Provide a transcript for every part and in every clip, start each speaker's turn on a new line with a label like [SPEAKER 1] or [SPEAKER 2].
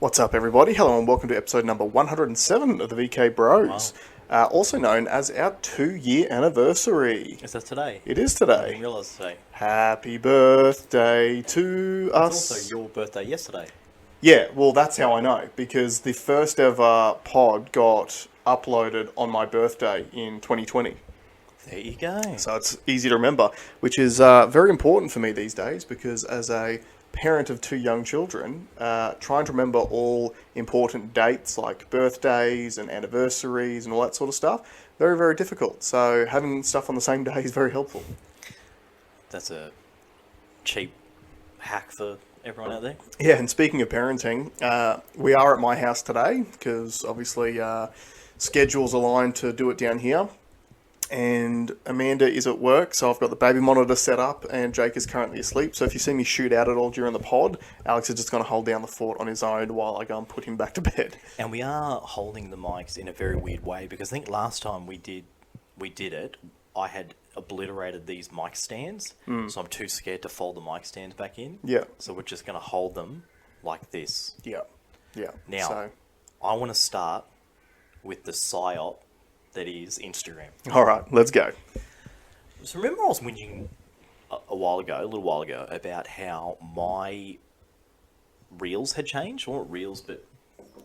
[SPEAKER 1] What's up, everybody? Hello and welcome to episode number 107 of the VK Bros, also known as our 2-year anniversary.
[SPEAKER 2] Is that today?
[SPEAKER 1] It is
[SPEAKER 2] I
[SPEAKER 1] today.
[SPEAKER 2] didn't realise today.
[SPEAKER 1] Happy birthday to us.
[SPEAKER 2] It's also your birthday yesterday.
[SPEAKER 1] Yeah, well, that's how I know, because the first ever pod got uploaded on my birthday in 2020.
[SPEAKER 2] There you go.
[SPEAKER 1] So it's easy to remember, which is very important for me these days, because as a parent of 2 young children, trying to remember all important dates like birthdays and anniversaries and all that sort of stuff, very, very difficult. So having stuff on the same day is very helpful.
[SPEAKER 2] That's a cheap hack for everyone out there.
[SPEAKER 1] Yeah, and speaking of parenting, we are at my house today because obviously schedules aligned to do it down here. And Amanda is at work, so I've got the baby monitor set up, and Jake is currently asleep. So if you see me shoot out at all during the pod, Alex is just going to hold down the fort on his own while I go and put him back to bed.
[SPEAKER 2] And we are holding the mics in a very weird way, because I think last time we did it, I had obliterated these mic stands, so I'm too scared to fold the mic stands back in.
[SPEAKER 1] Yeah.
[SPEAKER 2] So we're just going to hold them like this.
[SPEAKER 1] Yeah. Yeah.
[SPEAKER 2] Now, I want to start with the psyop that is Instagram.
[SPEAKER 1] All right, let's go.
[SPEAKER 2] So remember I was whinging a little while ago, about how my reels had changed? Well, not reels, but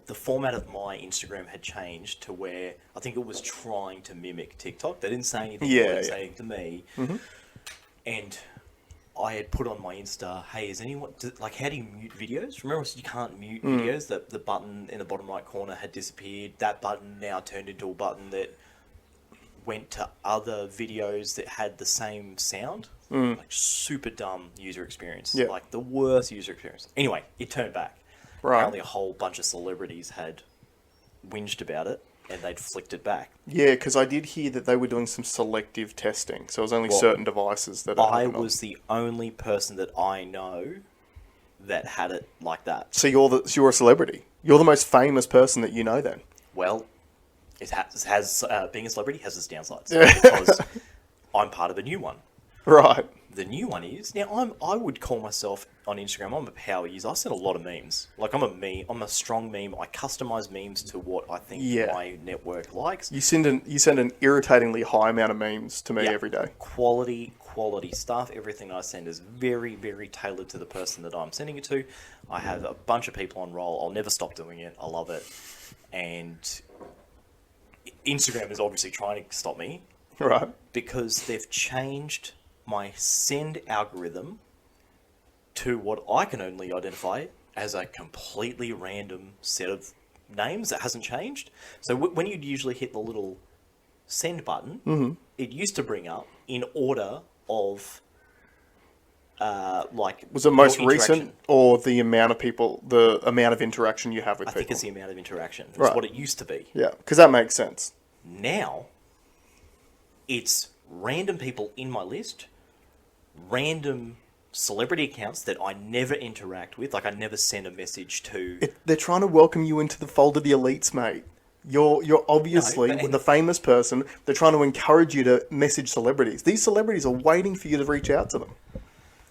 [SPEAKER 2] the format of my Instagram had changed to where I think it was trying to mimic TikTok. They didn't say anything. They didn't say anything to me. Mm-hmm. And I had put on my Insta, hey, is anyone, how do you mute videos? Remember, you can't mute videos. The button in the bottom right corner had disappeared. That button now turned into a button that went to other videos that had the same sound. Like super dumb user experience.
[SPEAKER 1] Yeah.
[SPEAKER 2] Like the worst user experience. Anyway, it turned back.
[SPEAKER 1] Right.
[SPEAKER 2] Apparently a whole bunch of celebrities had whinged about it, and they'd flicked it back.
[SPEAKER 1] Yeah, because I did hear that they were doing some selective testing, so it was only certain devices that.
[SPEAKER 2] I was the only person that I know that had it like that.
[SPEAKER 1] So you're a celebrity. You're the most famous person that you know, then.
[SPEAKER 2] Well, it has being a celebrity has its downsides, because I'm part of a new one.
[SPEAKER 1] Right.
[SPEAKER 2] The new one is now. I would call myself on Instagram. I'm a power user. I send a lot of memes. Like I'm a strong meme. I customize memes to what I think my network likes.
[SPEAKER 1] You send an irritatingly high amount of memes to me every day.
[SPEAKER 2] Quality stuff. Everything I send is very, very tailored to the person that I'm sending it to. I have a bunch of people on roll. I'll never stop doing it. I love it. And Instagram is obviously trying to stop me.
[SPEAKER 1] Right.
[SPEAKER 2] Because they've changed my send algorithm to what I can only identify as a completely random set of names that hasn't changed. So when you'd usually hit the little send button, it used to bring up in order of
[SPEAKER 1] was it most recent or the amount of interaction you have with people?
[SPEAKER 2] I think it's the amount of interaction. It's
[SPEAKER 1] right.
[SPEAKER 2] What it used to be.
[SPEAKER 1] Yeah, because that makes sense.
[SPEAKER 2] Now, it's random people in my list, random celebrity accounts that I never interact with, like I never send a message to.
[SPEAKER 1] They're trying to welcome you into the fold of the elites, mate. You're obviously the famous person. They're trying to encourage you to message celebrities. These celebrities are waiting for you to reach out to them.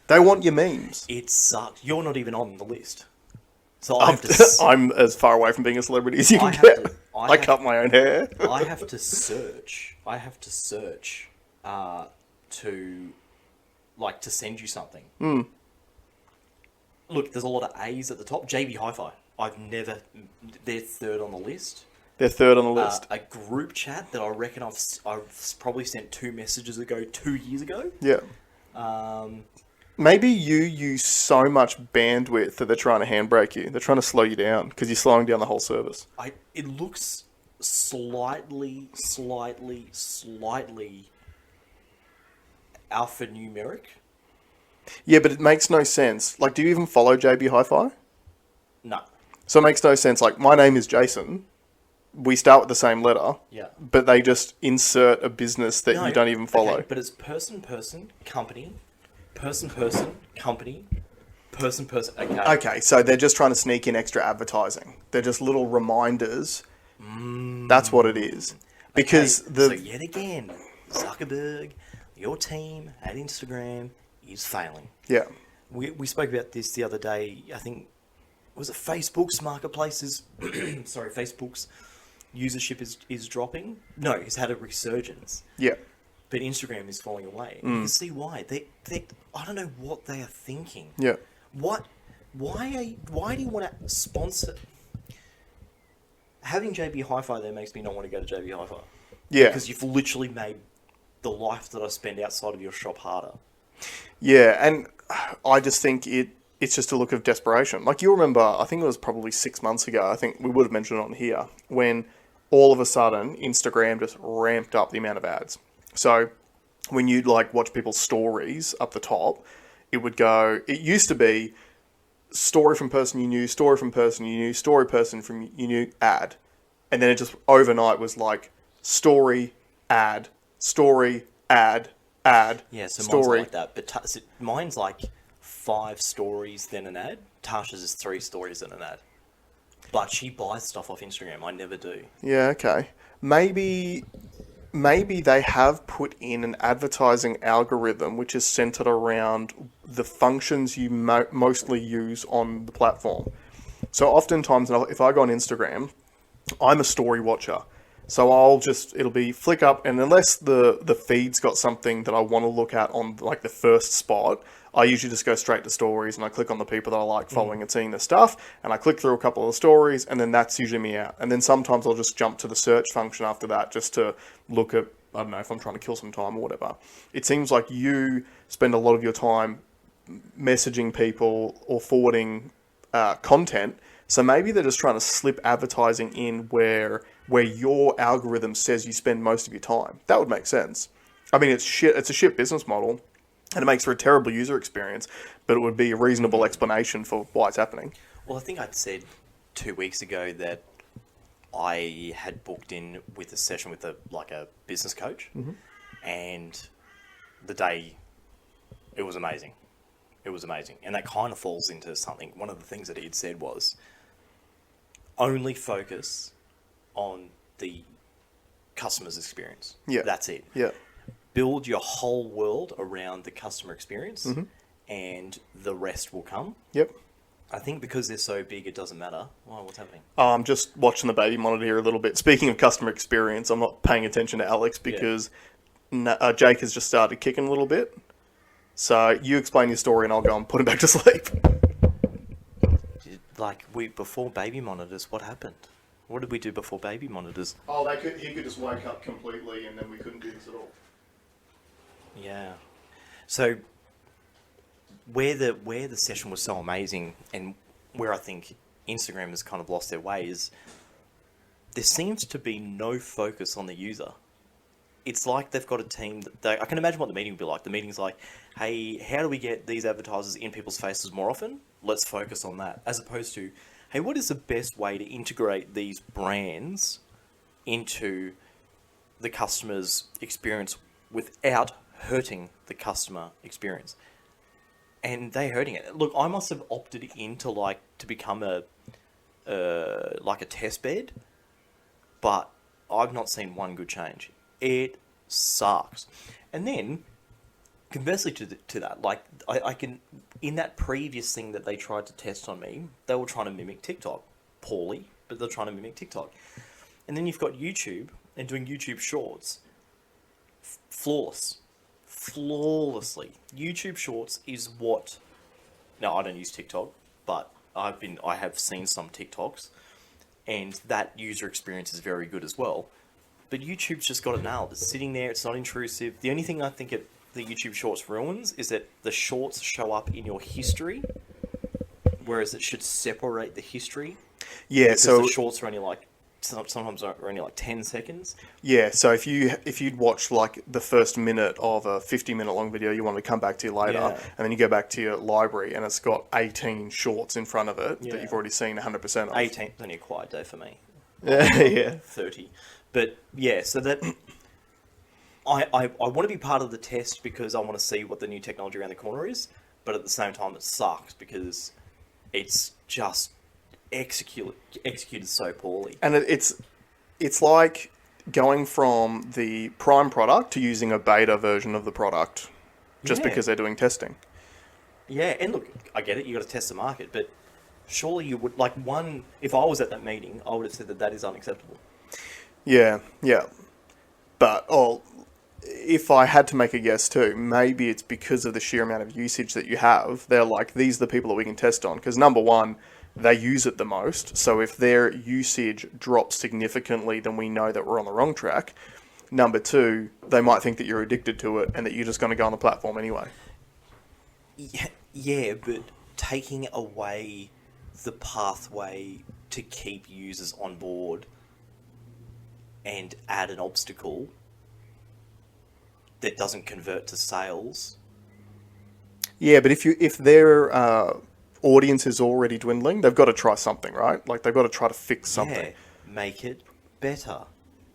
[SPEAKER 1] They want your memes.
[SPEAKER 2] It sucks. You're not even on the list. So
[SPEAKER 1] I'm as far away from being a celebrity as you can get. I cut my own hair.
[SPEAKER 2] I have to search. To send you something. Look, there's a lot of A's at the top. JB Hi-Fi. They're third on the list.
[SPEAKER 1] They're third on the list.
[SPEAKER 2] A group chat that I reckon I've probably sent 2 messages ago 2 years ago.
[SPEAKER 1] Yeah. Maybe you use so much bandwidth that they're trying to handbrake you. They're trying to slow you down because you're slowing down the whole service.
[SPEAKER 2] It looks slightly alphanumeric.
[SPEAKER 1] Yeah, but it makes no sense. Like, do you even follow JB Hi-Fi?
[SPEAKER 2] No.
[SPEAKER 1] So it makes no sense. Like, my name is Jason. We start with the same letter.
[SPEAKER 2] Yeah.
[SPEAKER 1] But they just insert a business that you don't even follow.
[SPEAKER 2] Okay, but it's person, company, person, company, person. Okay.
[SPEAKER 1] Okay, so they're just trying to sneak in extra advertising. They're just little reminders. That's what it is. Because
[SPEAKER 2] so yet again, Zuckerberg, your team at Instagram is failing.
[SPEAKER 1] Yeah.
[SPEAKER 2] We spoke about this the other day. I think was it Facebook's marketplaces? Sorry, Facebook's usership is dropping. No, it's had a resurgence.
[SPEAKER 1] Yeah.
[SPEAKER 2] But Instagram is falling away. You can see why. They I don't know what they are thinking.
[SPEAKER 1] Yeah.
[SPEAKER 2] Why do you want to sponsor? Having JB Hi-Fi there makes me not want to go to JB Hi-Fi.
[SPEAKER 1] Yeah.
[SPEAKER 2] Because you've literally made the life that I spend outside of your shop harder.
[SPEAKER 1] Yeah, and I just think it's just a look of desperation. Like, you remember, I think it was probably 6 months ago, I think we would have mentioned it on here, when all of a sudden Instagram just ramped up the amount of ads. So when you'd like watch people's stories up the top, it would go, it used to be story from person you knew, story from person you knew, story person from you knew, ad. And then it just overnight was like story, ad, story, ad, ad,
[SPEAKER 2] Yeah, so
[SPEAKER 1] story.
[SPEAKER 2] mine's like that. But mine's like 5 stories, then an ad. Tasha's is 3 stories, then an ad. But she buys stuff off Instagram. I never do.
[SPEAKER 1] Yeah, okay. Maybe they have put in an advertising algorithm which is centered around the functions you mostly use on the platform. So oftentimes, if I go on Instagram, I'm a story watcher. So it'll be flick up, and unless the feed's got something that I want to look at on like the first spot, I usually just go straight to stories and I click on the people that I like following and seeing their stuff, and I click through a couple of the stories, and then that's usually me out. And then sometimes I'll just jump to the search function after that just to look at, I don't know, if I'm trying to kill some time or whatever. It seems like you spend a lot of your time messaging people or forwarding content. So maybe they're just trying to slip advertising in where your algorithm says you spend most of your time. That would make sense. I mean, it's a shit business model, and it makes for a terrible user experience, but it would be a reasonable explanation for why it's happening.
[SPEAKER 2] Well, I think I'd said 2 weeks ago that I had booked in with a session with a business coach, and the day, it was amazing. It was amazing. And that kind of falls into something. One of the things that he had said was, only focus on the customer's experience.
[SPEAKER 1] Yeah.
[SPEAKER 2] That's it.
[SPEAKER 1] Yeah.
[SPEAKER 2] Build your whole world around the customer experience, and the rest will come.
[SPEAKER 1] Yep.
[SPEAKER 2] I think because they're so big, it doesn't matter. Oh, what's happening?
[SPEAKER 1] I'm just watching the baby monitor here a little bit. Speaking of customer experience, I'm not paying attention to Alex because Jake has just started kicking a little bit. So you explain your story and I'll go and put him back to sleep.
[SPEAKER 2] Before baby monitors, what happened? What did we do before baby monitors?
[SPEAKER 1] Oh, he could just wake up completely and then we couldn't do this at all.
[SPEAKER 2] Yeah. So where the session was so amazing, and where I think Instagram has kind of lost their way, is there seems to be no focus on the user. It's like they've got a team I can imagine what the meeting would be like. The meeting's like, hey, how do we get these advertisers in people's faces more often? Let's focus on that. As opposed to, hey, what is the best way to integrate these brands into the customer's experience without hurting the customer experience? And they're hurting it. Look, I must have opted in to become a test bed, but I've not seen one good change. It sucks. And then, conversely to that, I can, in that previous thing that they tried to test on me, they were trying to mimic TikTok. Poorly, but they're trying to mimic TikTok. And then you've got YouTube, and doing YouTube Shorts. Flawlessly. YouTube Shorts is what... Now, I don't use TikTok, but I have seen some TikToks, and that user experience is very good as well. But YouTube's just got it nailed. It's sitting there. It's not intrusive. The only thing I think the YouTube Shorts ruins is that the shorts show up in your history, whereas it should separate the history.
[SPEAKER 1] Yeah,
[SPEAKER 2] because
[SPEAKER 1] so
[SPEAKER 2] the shorts are only sometimes are only 10 seconds.
[SPEAKER 1] Yeah, so if you'd watch like the first minute of a 50-minute long video you want to come back to later, and then you go back to your library and it's got 18 shorts in front of it that you've already seen 100% of.
[SPEAKER 2] 18 is only a quiet day for me.
[SPEAKER 1] Yeah.
[SPEAKER 2] 30. But yeah, so that I want to be part of the test because I want to see what the new technology around the corner is, but at the same time it sucks because it's just executed so poorly.
[SPEAKER 1] And it's like going from the prime product to using a beta version of the product just because they're doing testing.
[SPEAKER 2] Yeah, and look, I get it, you got to test the market, but Surely you would, like, one, if I was at that meeting, I would have said that that is unacceptable.
[SPEAKER 1] Yeah, yeah. But, if I had to make a guess too, maybe it's because of the sheer amount of usage that you have. They're like, these are the people that we can test on. Because number one, they use it the most. So if their usage drops significantly, then we know that we're on the wrong track. Number two, they might think that you're addicted to it and that you're just going to go on the platform anyway.
[SPEAKER 2] Yeah, but taking away the pathway to keep users on board and add an obstacle that doesn't convert to sales.
[SPEAKER 1] Yeah, but if their audience is already dwindling, they've got to try something, right? Like, they've got to try to fix something.
[SPEAKER 2] Yeah, make it better.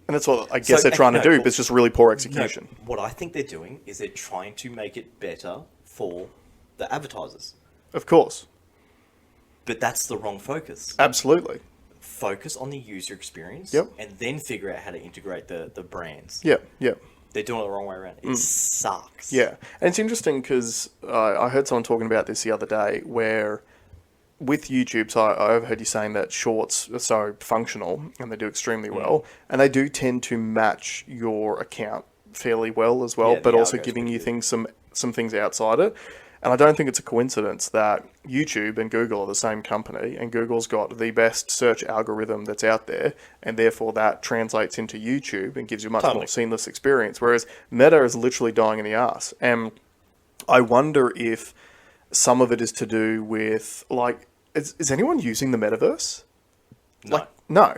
[SPEAKER 1] And that's what I guess they're trying to do, but it's just really poor execution.
[SPEAKER 2] No, what I think they're doing is they're trying to make it better for the advertisers.
[SPEAKER 1] Of course.
[SPEAKER 2] But that's the wrong focus.
[SPEAKER 1] Absolutely.
[SPEAKER 2] Focus on the user experience,
[SPEAKER 1] Yep.
[SPEAKER 2] and then figure out how to integrate the brands.
[SPEAKER 1] Yeah, yeah.
[SPEAKER 2] They're doing it the wrong way around. It sucks.
[SPEAKER 1] Yeah, and it's interesting because I heard someone talking about this the other day where with YouTube, so I overheard you saying that shorts are so functional and they do extremely well, and they do tend to match your account fairly well as well,
[SPEAKER 2] Yeah,
[SPEAKER 1] but
[SPEAKER 2] the
[SPEAKER 1] also
[SPEAKER 2] algo's
[SPEAKER 1] giving
[SPEAKER 2] pretty
[SPEAKER 1] you
[SPEAKER 2] good.
[SPEAKER 1] things some things outside it. And I don't think it's a coincidence that YouTube and Google are the same company, and Google's got the best search algorithm that's out there, and therefore that translates into YouTube and gives you a much more seamless experience. Whereas Meta is literally dying in the ass. And I wonder if some of it is to do with, like, is anyone using the Metaverse?
[SPEAKER 2] No.
[SPEAKER 1] Like, no.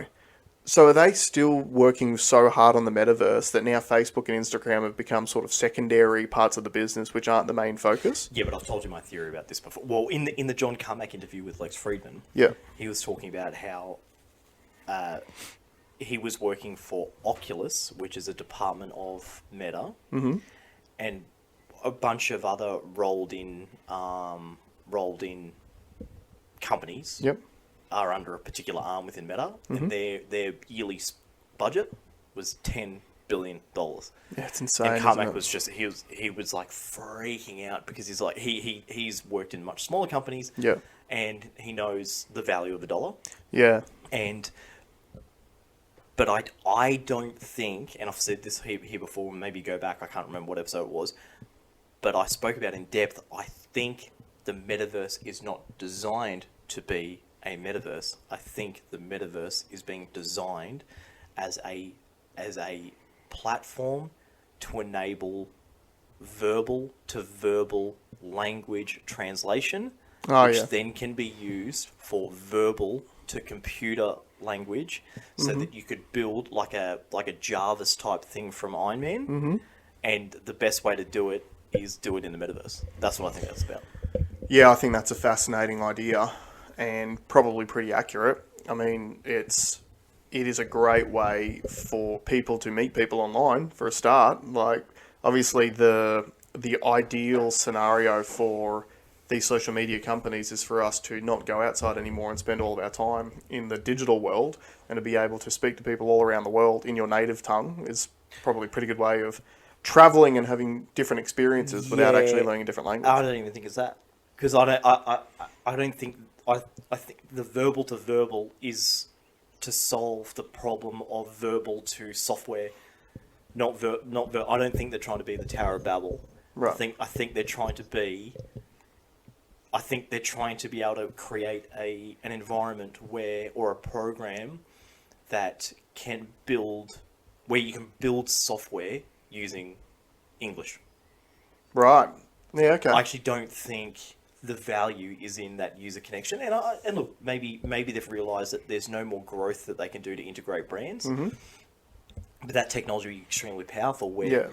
[SPEAKER 1] So are they still working so hard on the Metaverse that now Facebook and Instagram have become sort of secondary parts of the business which aren't the main focus?
[SPEAKER 2] Yeah, but I've told you my theory about this before. Well, in the John Carmack interview with Lex Friedman,
[SPEAKER 1] Yeah.
[SPEAKER 2] he was talking about how he was working for Oculus, which is a department of Meta, and a bunch of other rolled in companies.
[SPEAKER 1] Yep.
[SPEAKER 2] Are under a particular arm within Meta, and their yearly budget was $10 billion.
[SPEAKER 1] Yeah, it's insane.
[SPEAKER 2] And Carmack
[SPEAKER 1] isn't it?
[SPEAKER 2] was just he was like freaking out because he's like he's worked in much smaller companies,
[SPEAKER 1] Yeah.
[SPEAKER 2] and he knows the value of a dollar.
[SPEAKER 1] Yeah.
[SPEAKER 2] But I don't think, and I've said this here before, maybe go back, I can't remember what episode it was, but I spoke about in depth, I think the Metaverse is not designed to be a Metaverse. I think the Metaverse is being designed as a platform to enable verbal to verbal language translation, which then can be used for verbal to computer language, so that you could build like a Jarvis type thing from Iron Man. And the best way to do it is do it in the Metaverse. That's what I think that's about.
[SPEAKER 1] Yeah, I think that's a fascinating idea and probably pretty accurate. I mean, it is a great way for people to meet people online for a start. Like, obviously the ideal scenario for these social media companies is for us to not go outside anymore and spend all of our time in the digital world, and to be able to speak to people all around the world in your native tongue is probably a pretty good way of traveling and having different experiences without actually learning a different language.
[SPEAKER 2] I don't even think it's that, because I don't think I think the verbal to verbal is to solve the problem of verbal to software, I don't think they're trying to be the Tower of Babel.
[SPEAKER 1] Right.
[SPEAKER 2] I think they're trying to be. I think they're trying to be able to create an environment or a program that can where you can build software using English.
[SPEAKER 1] Right. Yeah, okay.
[SPEAKER 2] I actually don't think the value is in that user connection. And look, maybe they've realised that there's no more growth that they can do to integrate brands. But that technology is extremely powerful where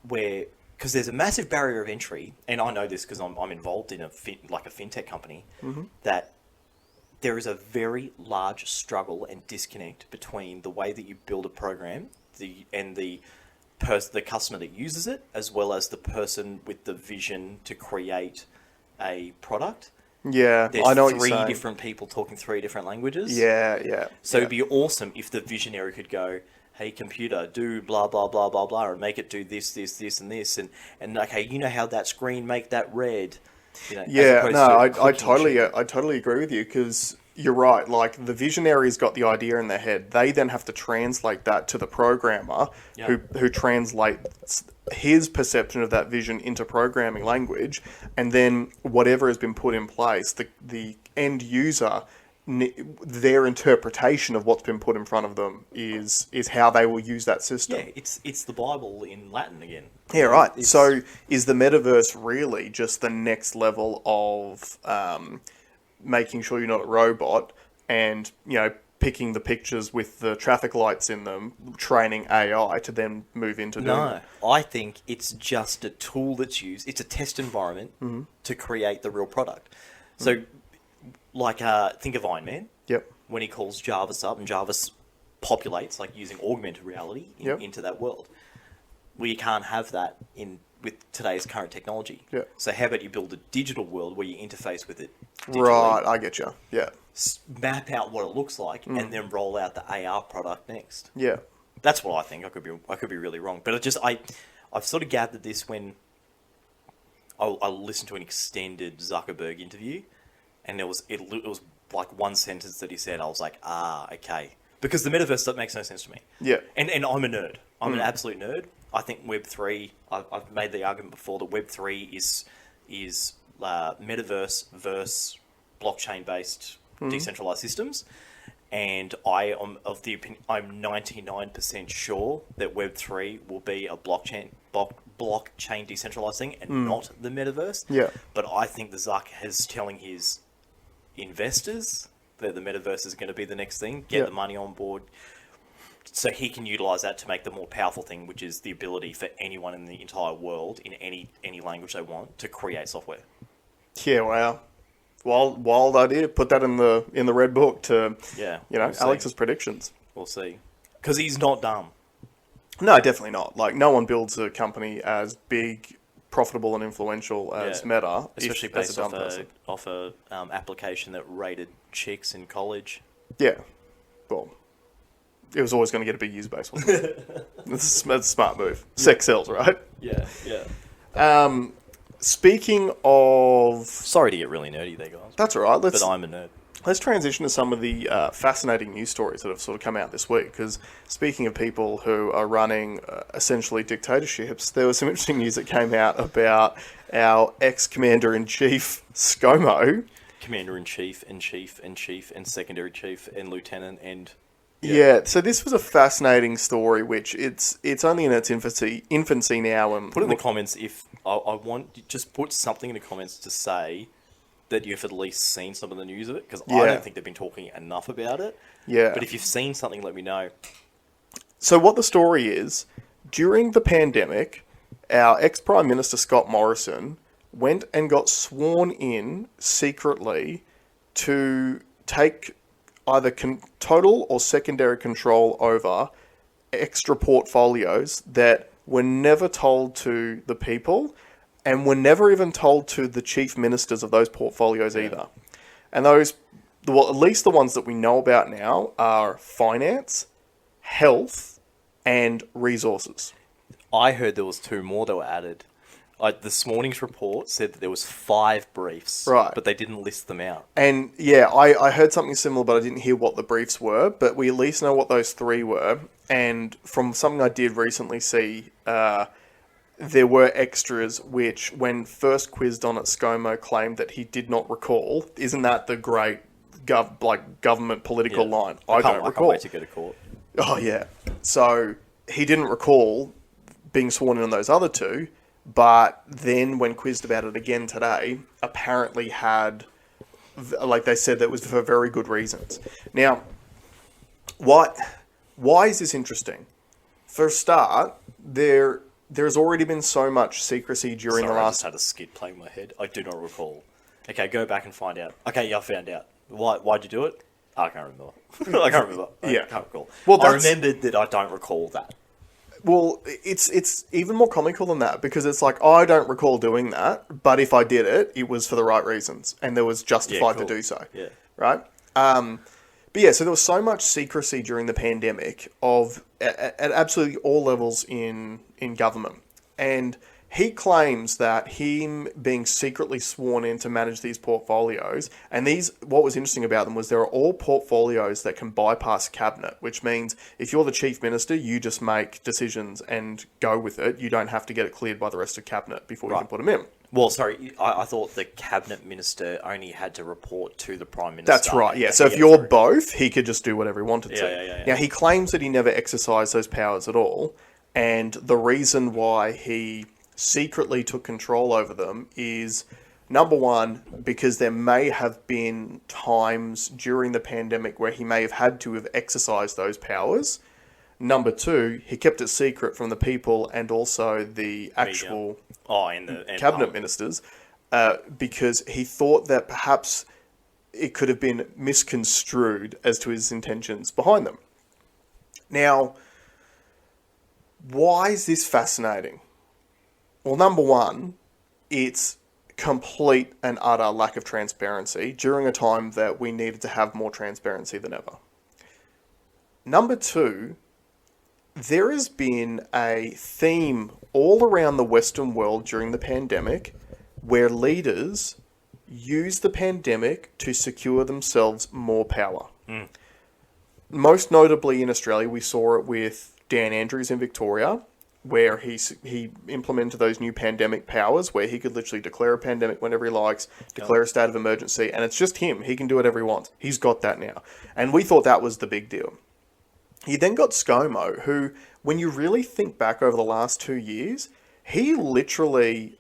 [SPEAKER 2] because there's a massive barrier of entry, and I know this because I'm involved in a fintech company, that there is a very large struggle and disconnect between the way that you build a program and the customer that uses it, as well as the person with the vision to create a product.
[SPEAKER 1] Yeah,
[SPEAKER 2] There's
[SPEAKER 1] I know what you're saying.
[SPEAKER 2] three different people talking three different languages.
[SPEAKER 1] Yeah, yeah.
[SPEAKER 2] So it'd be awesome if the visionary could go, hey, computer, do blah, blah, blah, blah, blah, and make it do this, this, this, and this. And okay, you know how that's green, make that red. You know, as
[SPEAKER 1] Yeah,
[SPEAKER 2] opposed
[SPEAKER 1] no,
[SPEAKER 2] to
[SPEAKER 1] I
[SPEAKER 2] clicking and shooting.
[SPEAKER 1] I totally agree with you because you're right. Like the visionary's got the idea in their head. They then have to translate that to the programmer,
[SPEAKER 2] Yeah.
[SPEAKER 1] who translates his perception of that vision into programming language, and then whatever has been put in place, the end user, their interpretation of what's been put in front of them is how they will use that system.
[SPEAKER 2] Yeah, it's the Bible in Latin again.
[SPEAKER 1] Yeah, right.
[SPEAKER 2] It's,
[SPEAKER 1] So is the metaverse really just the next level of making sure you're not a robot and, picking the pictures with the traffic lights in them, training AI to then move into doing
[SPEAKER 2] no,
[SPEAKER 1] it?
[SPEAKER 2] I think it's just a tool that's used. It's a test environment to create the real product. So, like, think of Iron Man.
[SPEAKER 1] Yep.
[SPEAKER 2] When he calls Jarvis up and Jarvis populates, like using augmented reality
[SPEAKER 1] Yep.
[SPEAKER 2] into that world. Well, you can't have that with today's current technology.
[SPEAKER 1] Yeah.
[SPEAKER 2] So how about you build a digital world where you interface with it digitally,
[SPEAKER 1] Right, I get you. Yeah.
[SPEAKER 2] map out what it looks like, and then roll out the AR product next.
[SPEAKER 1] Yeah.
[SPEAKER 2] That's what I think. I could be really wrong, but I've sort of gathered this when I listened to an extended Zuckerberg interview, and it was like one sentence that he said. I was like, okay, because the metaverse, that makes no sense to me.
[SPEAKER 1] Yeah.
[SPEAKER 2] And I'm a nerd. I'm an absolute nerd. I think Web3. I've made the argument before that Web3 is metaverse versus blockchain based decentralized systems. And I am of the opinion, I'm 99% sure that Web3 will be a blockchain decentralized thing and not the metaverse.
[SPEAKER 1] Yeah.
[SPEAKER 2] But I think the Zuck is telling his investors that the metaverse is going to be the next thing, get the money on board, so he can utilize that to make the more powerful thing, which is the ability for anyone in the entire world, in any language they want, to create software.
[SPEAKER 1] Yeah, wow. Wild idea. Put that in the red book to,
[SPEAKER 2] we'll see.
[SPEAKER 1] Alex's predictions.
[SPEAKER 2] We'll see. Because he's not dumb.
[SPEAKER 1] No, definitely not. Like, no one builds a company as big, profitable, and influential as Meta,
[SPEAKER 2] especially
[SPEAKER 1] as
[SPEAKER 2] based
[SPEAKER 1] a dumb person.
[SPEAKER 2] off a application that rated chicks in college.
[SPEAKER 1] Yeah. Well, it was always going to get a big user base, wasn't it? That's a smart move. Sex sells, right?
[SPEAKER 2] Yeah, yeah.
[SPEAKER 1] Speaking of...
[SPEAKER 2] Sorry to get really nerdy there, guys.
[SPEAKER 1] That's all right.
[SPEAKER 2] But I'm a nerd.
[SPEAKER 1] Let's transition to some of the fascinating news stories that have sort of come out this week. Because speaking of people who are running essentially dictatorships, there was some interesting news that came out about our ex-commander-in-chief, Scomo.
[SPEAKER 2] Commander-in-chief and chief and chief and secondary chief and lieutenant and...
[SPEAKER 1] Yeah, so this was a fascinating story, which it's only in its infancy now. And
[SPEAKER 2] put in the comments if I want, just put something in the comments to say that you've at least seen some of the news of it, because I don't think they've been talking enough about it.
[SPEAKER 1] Yeah.
[SPEAKER 2] But if you've seen something, let me know.
[SPEAKER 1] So what the story is, during the pandemic, our ex-Prime Minister Scott Morrison went and got sworn in secretly to take either total or secondary control over extra portfolios that were never told to the people and were never even told to the chief ministers of those portfolios either. And those, well, at least the ones that we know about now are finance, health, and resources.
[SPEAKER 2] I heard there was 2 more that were added. This morning's report said that there was 5 briefs,
[SPEAKER 1] right?
[SPEAKER 2] But they didn't list them out.
[SPEAKER 1] And yeah, I heard something similar, but I didn't hear what the briefs were. But we at least know what those 3 were. And from something I did recently see, there were extras which, when first quizzed on it, Scomo claimed that he did not recall. Isn't that the great government political line? I don't recall.
[SPEAKER 2] I can't wait to go to court.
[SPEAKER 1] Oh yeah. So he didn't recall being sworn in on those other 2. But then when quizzed about it again today, apparently had, like they said, that was for very good reasons. Now, why is this interesting? For a start, there's already been so much secrecy during the last...
[SPEAKER 2] I just had a skit playing in my head. I do not recall. Okay, go back and find out. Okay, yeah, I found out. Why'd you do it? I can't remember. I can't remember. I can't recall. Well, I remembered that I don't recall that.
[SPEAKER 1] Well, it's even more comical than that, because it's like, I don't recall doing that, but if I did it, it was for the right reasons, and there was justified to do so.
[SPEAKER 2] Yeah.
[SPEAKER 1] Right? But yeah, so there was so much secrecy during the pandemic at absolutely all levels in government. And He claims that him being secretly sworn in to manage these portfolios, and what was interesting about them was there are all portfolios that can bypass cabinet, which means if you're the chief minister, you just make decisions and go with it. You don't have to get it cleared by the rest of cabinet before you can put them in.
[SPEAKER 2] Well, sorry, I thought the cabinet minister only had to report to the prime minister.
[SPEAKER 1] That's right, yeah. So if you're both, he could just do whatever he wanted to.
[SPEAKER 2] Yeah.
[SPEAKER 1] Now, he claims that he never exercised those powers at all, and the reason why he secretly took control over them is, number one, because there may have been times during the pandemic where he may have had to have exercised those powers. Number two, he kept it secret from the people and also the actual cabinet ministers, because he thought that perhaps it could have been misconstrued as to his intentions behind them. Now, why is this fascinating? Well, number one, it's complete and utter lack of transparency during a time that we needed to have more transparency than ever. Number two, there has been a theme all around the Western world during the pandemic where leaders use the pandemic to secure themselves more power. Most notably in Australia, we saw it with Dan Andrews in Victoria, where he implemented those new pandemic powers where he could literally declare a pandemic whenever he likes, declare a state of emergency, and it's just him. He can do whatever he wants. He's got that now. And we thought that was the big deal. He then got Scomo, who, when you really think back over the last 2 years, he literally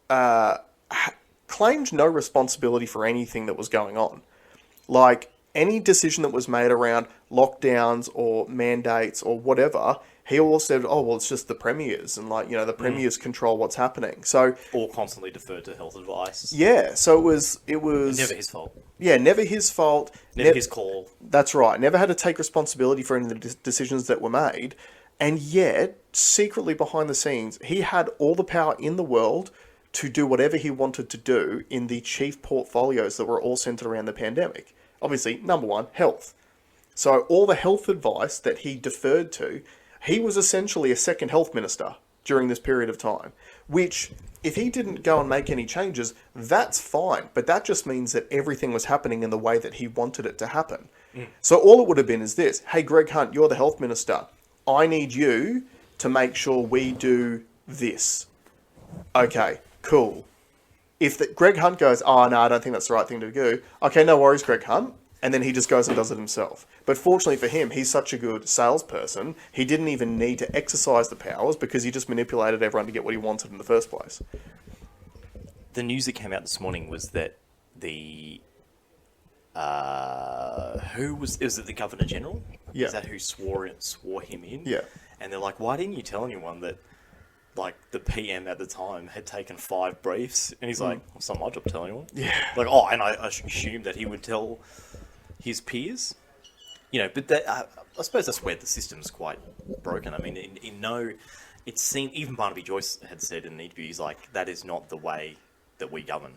[SPEAKER 1] claimed no responsibility for anything that was going on. Like, any decision that was made around lockdowns or mandates or whatever, he always said, oh, well, it's just the premiers, and the premiers control what's happening. So,
[SPEAKER 2] or constantly deferred to health advice.
[SPEAKER 1] Yeah, so it was
[SPEAKER 2] never his fault.
[SPEAKER 1] Yeah, never his fault.
[SPEAKER 2] Never his call.
[SPEAKER 1] That's right. Never had to take responsibility for any of the decisions that were made. And yet, secretly behind the scenes, he had all the power in the world to do whatever he wanted to do in the chief portfolios that were all centered around the pandemic. Obviously, number one, health. So all the health advice that he deferred to, he was essentially a second health minister during this period of time, which, if he didn't go and make any changes, that's fine. But that just means that everything was happening in the way that he wanted it to happen. So all it would have been is this: hey, Greg Hunt, you're the health minister. I need you to make sure we do this. Okay, cool. If Greg Hunt goes, oh, no, I don't think that's the right thing to do. Okay, no worries, Greg Hunt. And then he just goes and does it himself. But fortunately for him, he's such a good salesperson, he didn't even need to exercise the powers because he just manipulated everyone to get what he wanted in the first place.
[SPEAKER 2] The news that came out this morning was that the... is it the Governor General?
[SPEAKER 1] Yeah.
[SPEAKER 2] Is that who swore him in?
[SPEAKER 1] Yeah.
[SPEAKER 2] And they're like, why didn't you tell anyone that, the PM at the time had taken 5 briefs? And he's like, well, it's not my job to tell anyone.
[SPEAKER 1] Yeah.
[SPEAKER 2] And I assumed that he would tell his peers. But I suppose that's where the system's quite broken. I mean, it seemed, even Barnaby Joyce had said in an interview, he's like, that is not the way that we govern.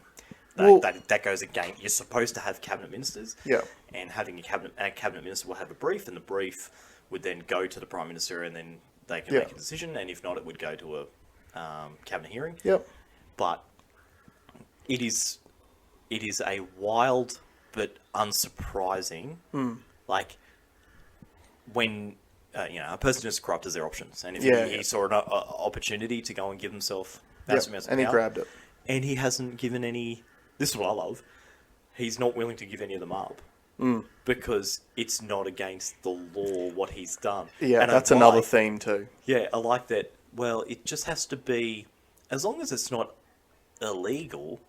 [SPEAKER 2] That goes against, you're supposed to have cabinet ministers.
[SPEAKER 1] Yeah.
[SPEAKER 2] And having a cabinet minister will have a brief, and the brief would then go to the Prime Minister, and then they can make a decision, and if not, it would go to a cabinet hearing.
[SPEAKER 1] Yep.
[SPEAKER 2] But it is a wild but unsurprising, when a person is corrupt as their options, and if he saw an opportunity to go and give himself massive amounts of power,
[SPEAKER 1] he grabbed it,
[SPEAKER 2] and he hasn't given any. This is what I love. He's not willing to give any of them up. Because it's not against the law what he's done.
[SPEAKER 1] Yeah, and that's another theme too.
[SPEAKER 2] Yeah, I like that. Well, it just has to be, as long as it's not illegal.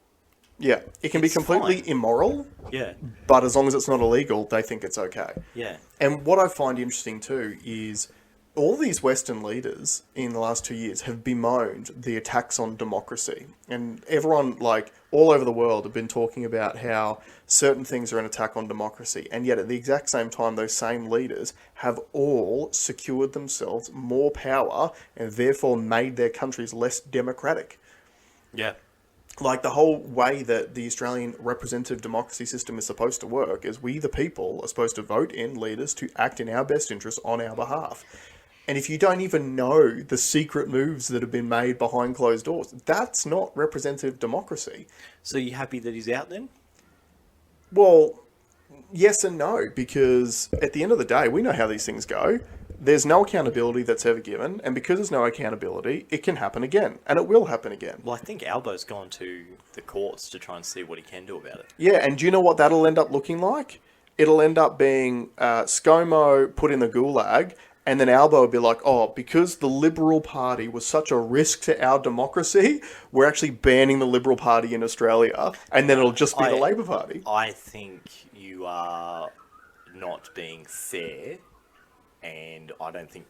[SPEAKER 1] Yeah, it can be completely immoral.
[SPEAKER 2] Yeah.
[SPEAKER 1] But as long as it's not illegal, they think it's okay.
[SPEAKER 2] Yeah.
[SPEAKER 1] And what I find interesting too is all these Western leaders in the last 2 years have bemoaned the attacks on democracy. And everyone, all over the world, have been talking about how certain things are an attack on democracy. And yet, at the exact same time, those same leaders have all secured themselves more power and therefore made their countries less democratic.
[SPEAKER 2] Yeah.
[SPEAKER 1] The whole way that the Australian representative democracy system is supposed to work is we, the people, are supposed to vote in leaders to act in our best interest on our behalf. And if you don't even know the secret moves that have been made behind closed doors, that's not representative democracy.
[SPEAKER 2] So you happy that he's out then?
[SPEAKER 1] Well, yes and no, because at the end of the day, we know how these things go. There's no accountability that's ever given, and because there's no accountability, it can happen again, and it will happen again.
[SPEAKER 2] Well, I think Albo's gone to the courts to try and see what he can do about it.
[SPEAKER 1] Yeah, and do you know what that'll end up looking like? It'll end up being Scomo put in the gulag, and then Albo will be like, oh, because the Liberal Party was such a risk to our democracy, we're actually banning the Liberal Party in Australia, and then it'll just be the Labor Party.
[SPEAKER 2] I think you are not being fair, and I don't think,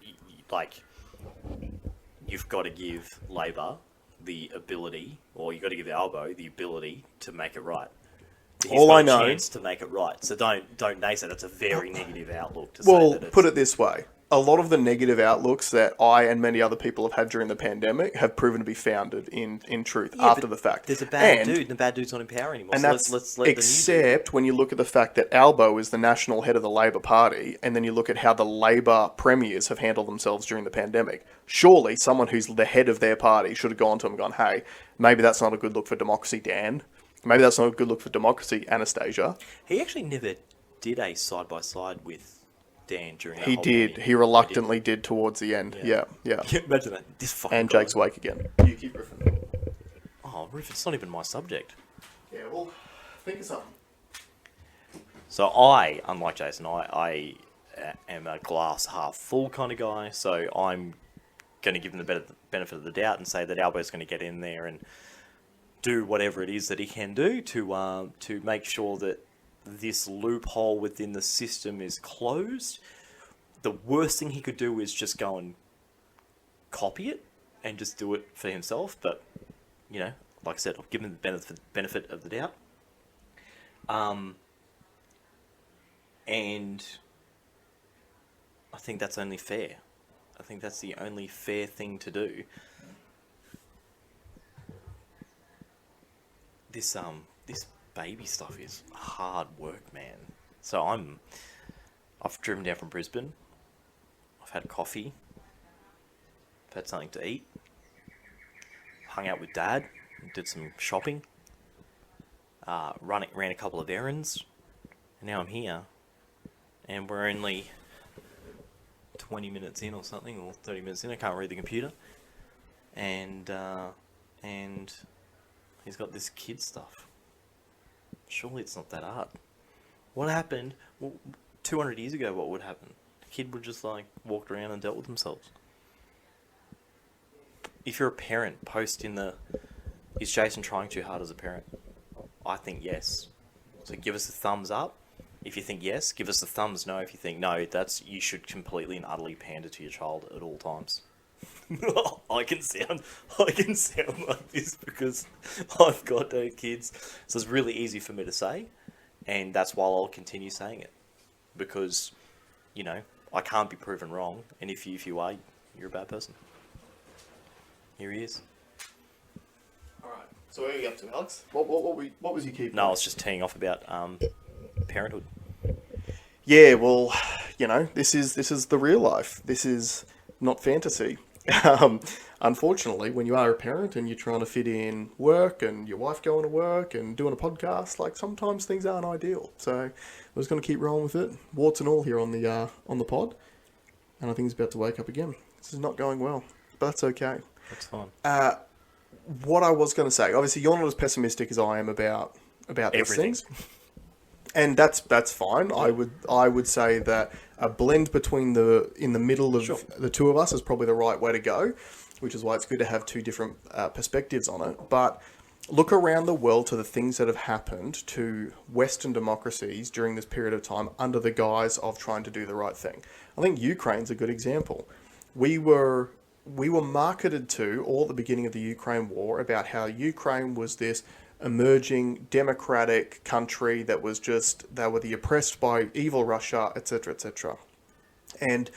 [SPEAKER 2] you've got to give Labor the ability, or you've got to give Albo the ability to make it right. He's
[SPEAKER 1] All
[SPEAKER 2] got
[SPEAKER 1] I
[SPEAKER 2] a
[SPEAKER 1] know,
[SPEAKER 2] chance to make it right. So don't naysay. That's a very negative outlook to
[SPEAKER 1] well,
[SPEAKER 2] say that it's...
[SPEAKER 1] put it this way. A lot of the negative outlooks that I and many other people have had during the pandemic have proven to be founded in truth after the fact.
[SPEAKER 2] There's a bad dude, and the bad dude's not in power anymore.
[SPEAKER 1] And
[SPEAKER 2] So
[SPEAKER 1] that's
[SPEAKER 2] let's let
[SPEAKER 1] except when you look at the fact that Albo is the national head of the Labor Party, and then you look at how the Labor premiers have handled themselves during the pandemic. Surely someone who's the head of their party should have gone to him and gone, hey, maybe that's not a good look for democracy, Dan. Maybe that's not a good look for democracy, Anastasia.
[SPEAKER 2] He actually never did a side-by-side with Dan during that
[SPEAKER 1] He
[SPEAKER 2] whole
[SPEAKER 1] did.
[SPEAKER 2] meeting.
[SPEAKER 1] He reluctantly did towards the end. Yeah.
[SPEAKER 2] Imagine that. This fucking
[SPEAKER 1] And
[SPEAKER 2] guy.
[SPEAKER 1] Jake's Wake again. You keep riffing.
[SPEAKER 2] Oh, Riff, it's not even my subject.
[SPEAKER 1] Yeah, well, think of something.
[SPEAKER 2] So I, unlike Jason, I am a glass half full kind of guy. So I'm going to give him the benefit of the doubt and say that Albo's going to get in there and do whatever it is that he can do to make sure that this loophole within the system is closed. The worst thing he could do is just go and copy it and just do it for himself. But, like I said, I'll give him the benefit of the doubt. And I think that's only fair. I think that's the only fair thing to do. This baby stuff is hard work, man. So I've driven down from Brisbane. I've had coffee. I've had something to eat. Hung out with Dad. Did some shopping. Ran a couple of errands. And now I'm here. And we're only 20 minutes in or something, or 30 minutes in. I can't read the computer. And he's got this kid stuff. Surely it's not that hard. What happened? Well, 200 years ago, what would happen? The kid would just walked around and dealt with themselves. If you're a parent, post in the... Is Jason trying too hard as a parent? I think yes. So give us a thumbs up. If you think yes, give us a thumbs no. If you think no, you should completely and utterly pander to your child at all times. I can sound like this because I've got no kids, so it's really easy for me to say, and that's why I'll continue saying it because, I can't be proven wrong, and if you are, you're a bad person. Here he is.
[SPEAKER 1] All right. So where are you up to, Alex? What was your key point?
[SPEAKER 2] No, I was just teeing off about parenthood.
[SPEAKER 1] Yeah, well, this is the real life. This is not fantasy. Unfortunately, when you are a parent and you're trying to fit in work and your wife going to work and doing a podcast, sometimes things aren't ideal. So we're just going to keep rolling with it, warts and all here on the pod. And I think he's about to wake up again. This is not going well, but that's okay.
[SPEAKER 2] That's fine.
[SPEAKER 1] What I was going to say, obviously, you're not as pessimistic as I am about these things. And that's fine. I would say that a blend between in the middle of the two of us is probably the right way to go, which is why it's good to have two different perspectives on it. But look around the world to the things that have happened to Western democracies during this period of time under the guise of trying to do the right thing. I think Ukraine's a good example. We were marketed to all at the beginning of the Ukraine war about how Ukraine was this emerging democratic country that was they were the oppressed by evil Russia, etc., etc. And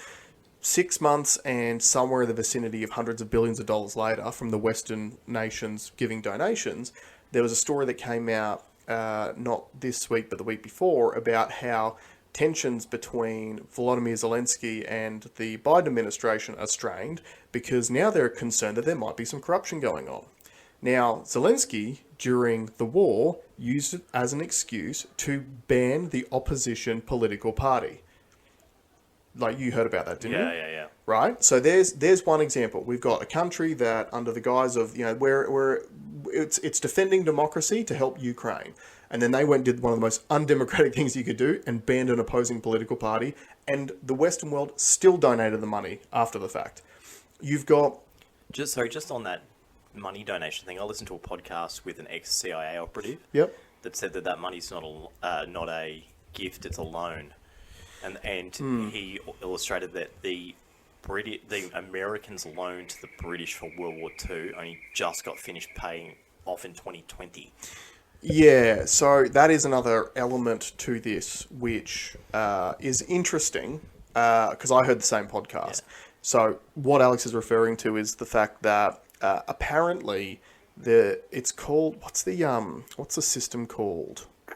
[SPEAKER 1] 6 months and somewhere in the vicinity of hundreds of billions of dollars later from the Western nations giving donations, there was a story that came out not this week but the week before about how tensions between Volodymyr Zelensky and the Biden administration are strained because now they're concerned that there might be some corruption going on. Now, Zelensky, during the war, used it as an excuse to ban the opposition political party. Like, you heard about that, didn't you?
[SPEAKER 2] Yeah.
[SPEAKER 1] Right? So there's one example. We've got a country that, under the guise of, where it's defending democracy to help Ukraine. And then they went and did one of the most undemocratic things you could do and banned an opposing political party. And the Western world still donated the money after the fact. You've got...
[SPEAKER 2] Just on that money donation thing, I listened to a podcast with an ex-CIA operative.
[SPEAKER 1] Yep.
[SPEAKER 2] That said that money's not a gift, it's a loan. And he illustrated that the Americans loaned to the British for World War II only just got finished paying off in 2020.
[SPEAKER 1] Yeah, so that is another element to this, which is interesting, because I heard the same podcast. Yeah. So what Alex is referring to is the fact that apparently it's called, what's the system called? I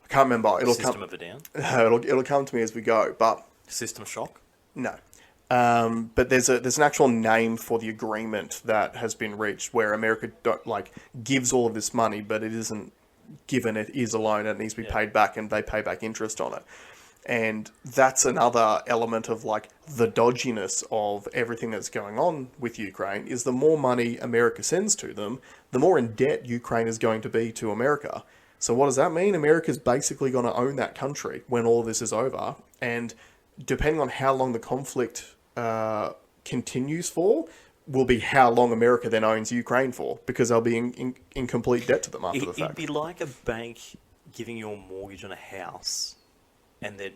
[SPEAKER 1] can't remember.
[SPEAKER 2] System of a Down?
[SPEAKER 1] It'll come to me as we go, but...
[SPEAKER 2] System shock?
[SPEAKER 1] No. But there's an actual name for the agreement that has been reached where America gives all of this money, but it isn't given. It is a loan and it needs to be paid back, and they pay back interest on it. And that's another element of the dodginess of everything that's going on with Ukraine is the more money America sends to them, the more in debt Ukraine is going to be to America. So what does that mean? America's basically going to own that country when all of this is over. And depending on how long the conflict continues for, will be how long America then owns Ukraine for, because they'll be in complete debt to them after the fact.
[SPEAKER 2] It'd be like a bank giving you a mortgage on a house and then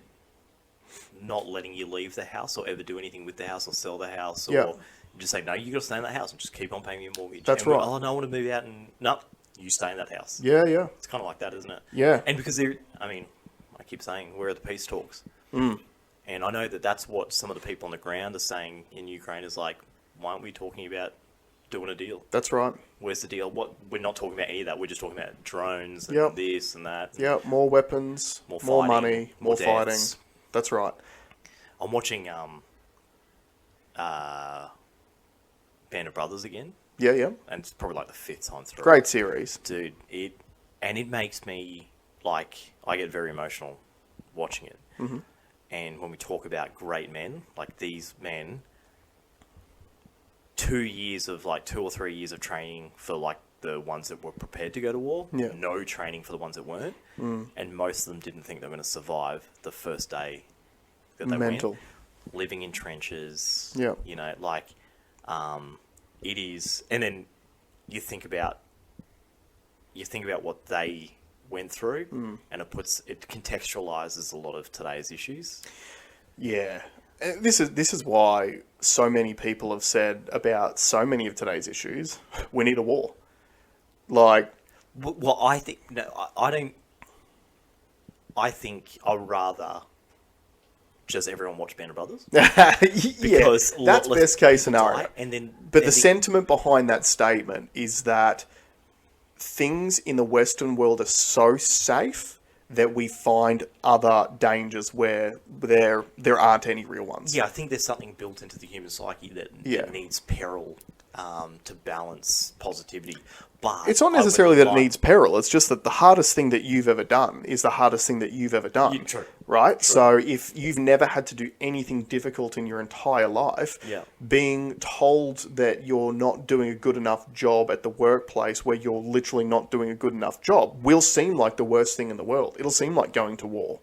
[SPEAKER 2] not letting you leave the house or ever do anything with the house or sell the house, or you just say, no, you got to stay in that house and just keep on paying your mortgage.
[SPEAKER 1] That's right.
[SPEAKER 2] Oh, no, I want to move out, and no, you stay in that house.
[SPEAKER 1] Yeah.
[SPEAKER 2] It's kind of like that, isn't it?
[SPEAKER 1] Yeah.
[SPEAKER 2] And because I keep saying, where are the peace talks?
[SPEAKER 1] Mm.
[SPEAKER 2] And I know that that's what some of the people on the ground are saying in Ukraine is why aren't we talking about doing a deal?
[SPEAKER 1] That's right.
[SPEAKER 2] Where's the deal? We're not talking about any of that. We're just talking about drones and this and that.
[SPEAKER 1] Yeah, more weapons, more money, more fighting. That's right.
[SPEAKER 2] I'm watching Band of Brothers again.
[SPEAKER 1] Yeah.
[SPEAKER 2] And it's probably the 5th time through.
[SPEAKER 1] Great series.
[SPEAKER 2] Dude, it makes me, I get very emotional watching it.
[SPEAKER 1] Mm-hmm.
[SPEAKER 2] And when we talk about great men, these men, 2 or 3 years of training for the ones that were prepared to go to war, no training for the ones that weren't, and most of them didn't think they were going to survive the first day that they went. Living in trenches, it is, and then you think about what they went through, and it contextualizes a lot of today's issues. Yeah.
[SPEAKER 1] This is why so many people have said about so many of today's issues, we need a war.
[SPEAKER 2] Well, I think I don't. I think I'd rather just everyone watch Band of Brothers.
[SPEAKER 1] Because that's best case scenario. But the sentiment behind that statement is that things in the Western world are so safe that we find other dangers where there aren't any real ones.
[SPEAKER 2] Yeah, I think there's something built into the human psyche that needs peril to balance positivity. But
[SPEAKER 1] it's not necessarily that it needs peril. It's just that the hardest thing that you've ever done is the hardest thing that you've ever done.
[SPEAKER 2] Yeah, true.
[SPEAKER 1] Right?
[SPEAKER 2] True.
[SPEAKER 1] So if you've never had to do anything difficult in your entire life, being told that you're not doing a good enough job at the workplace where you're literally not doing a good enough job will seem like the worst thing in the world. It'll seem like going to war.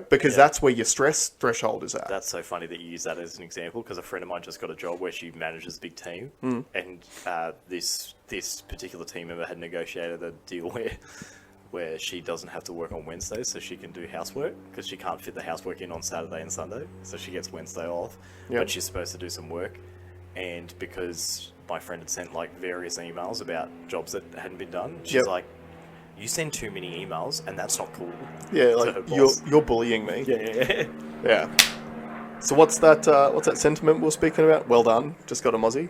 [SPEAKER 1] Because that's where your stress threshold is at.
[SPEAKER 2] That's so funny that you use that as an example, because a friend of mine just got a job where she manages a big team, and this particular team member had negotiated a deal where she doesn't have to work on Wednesdays, so she can do housework, because she can't fit the housework in on Saturday and Sunday, so she gets Wednesday off, but she's supposed to do some work, and because my friend had sent various emails about jobs that hadn't been done, she's like, you send too many emails, and that's not cool.
[SPEAKER 1] Yeah, you're bullying me. Yeah. So what's that sentiment we were speaking about? Well done, just got a mozzie.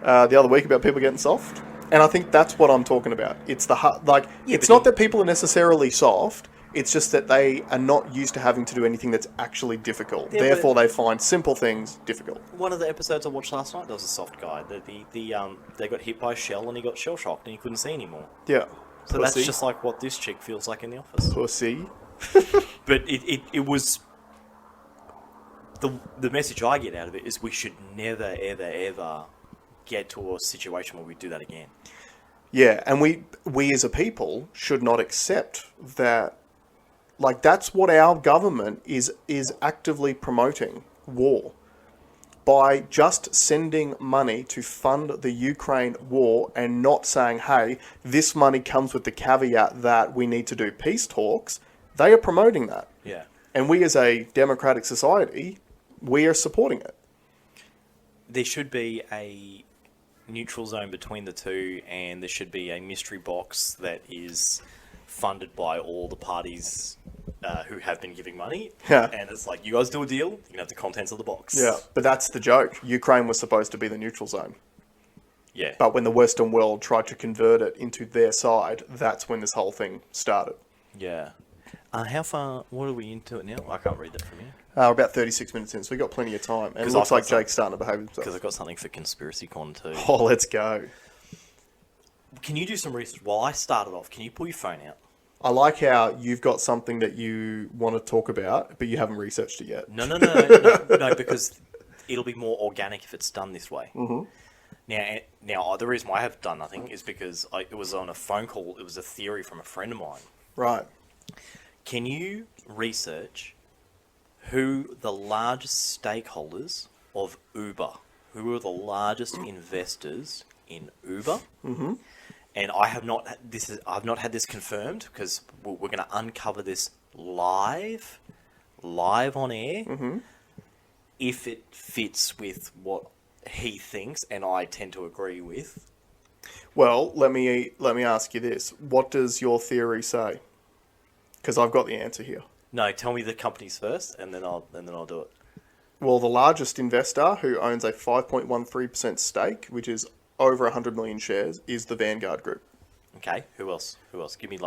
[SPEAKER 1] The other week about people getting soft, and I think that's what I'm talking about. It's the it's not that people are necessarily soft. It's just that they are not used to having to do anything that's actually difficult.
[SPEAKER 2] Yeah,
[SPEAKER 1] Therefore,
[SPEAKER 2] but-
[SPEAKER 1] they find simple things difficult.
[SPEAKER 2] One of the episodes I watched last night, there was a soft guy. They got hit by a shell and he got shell shocked and he couldn't see anymore.
[SPEAKER 1] Yeah.
[SPEAKER 2] So
[SPEAKER 1] Pussy.
[SPEAKER 2] that's just like what this chick feels like in the office.
[SPEAKER 1] Pussy.
[SPEAKER 2] But it was... The message I get out of it is we should never, ever, ever get to a situation where we do that again.
[SPEAKER 1] Yeah, and we as a people should not accept that. Like, that's what our government is actively promoting, war. By just sending money to fund the Ukraine war and not saying, hey, this money comes with the caveat that we need to do peace talks, they are promoting that.
[SPEAKER 2] Yeah.
[SPEAKER 1] And we as a democratic society, we are supporting it.
[SPEAKER 2] There should be a neutral zone between the two, and there should be a mystery box that is funded by all the parties who have been giving money.
[SPEAKER 1] Yeah.
[SPEAKER 2] And it's like, you guys do a deal, you can have the contents of the box.
[SPEAKER 1] Yeah, but that's the joke. Ukraine was supposed to be the neutral zone.
[SPEAKER 2] Yeah.
[SPEAKER 1] But when the Western world tried to convert it into their side, that's when this whole thing started.
[SPEAKER 2] Yeah. How far, what are we into it now? I can't read that from here.
[SPEAKER 1] We're about 36 minutes in, so we've got plenty of time. And it
[SPEAKER 2] 'Cause
[SPEAKER 1] looks
[SPEAKER 2] I've
[SPEAKER 1] like
[SPEAKER 2] got some-
[SPEAKER 1] Jake's starting to behave himself.
[SPEAKER 2] Because I've got something for Conspiracy Con too.
[SPEAKER 1] Oh, let's go.
[SPEAKER 2] Can you do some research? While I started off, can you pull your phone out?
[SPEAKER 1] I like how you've got something that you want to talk about, but you haven't researched it yet.
[SPEAKER 2] No, because it'll be more organic if it's done this way.
[SPEAKER 1] Mm-hmm.
[SPEAKER 2] Now, the reason why I have done nothing is because it was on a phone call. It was a theory from a friend of mine.
[SPEAKER 1] Right.
[SPEAKER 2] Can you research who the largest stakeholders of Uber, who are the largest investors in Uber?
[SPEAKER 1] Mm-hmm.
[SPEAKER 2] And I've not had this confirmed because we're going to uncover this live on air.
[SPEAKER 1] Mm-hmm.
[SPEAKER 2] If it fits with what he thinks, and I tend to agree with.
[SPEAKER 1] Well, let me ask you this: what does your theory say? Because I've got the answer here.
[SPEAKER 2] No, tell me the companies first, and then I'll do it.
[SPEAKER 1] Well, the largest investor who owns a 5.13% stake, which is over 100 million shares, is the Vanguard Group.
[SPEAKER 2] Okay, who else? Give me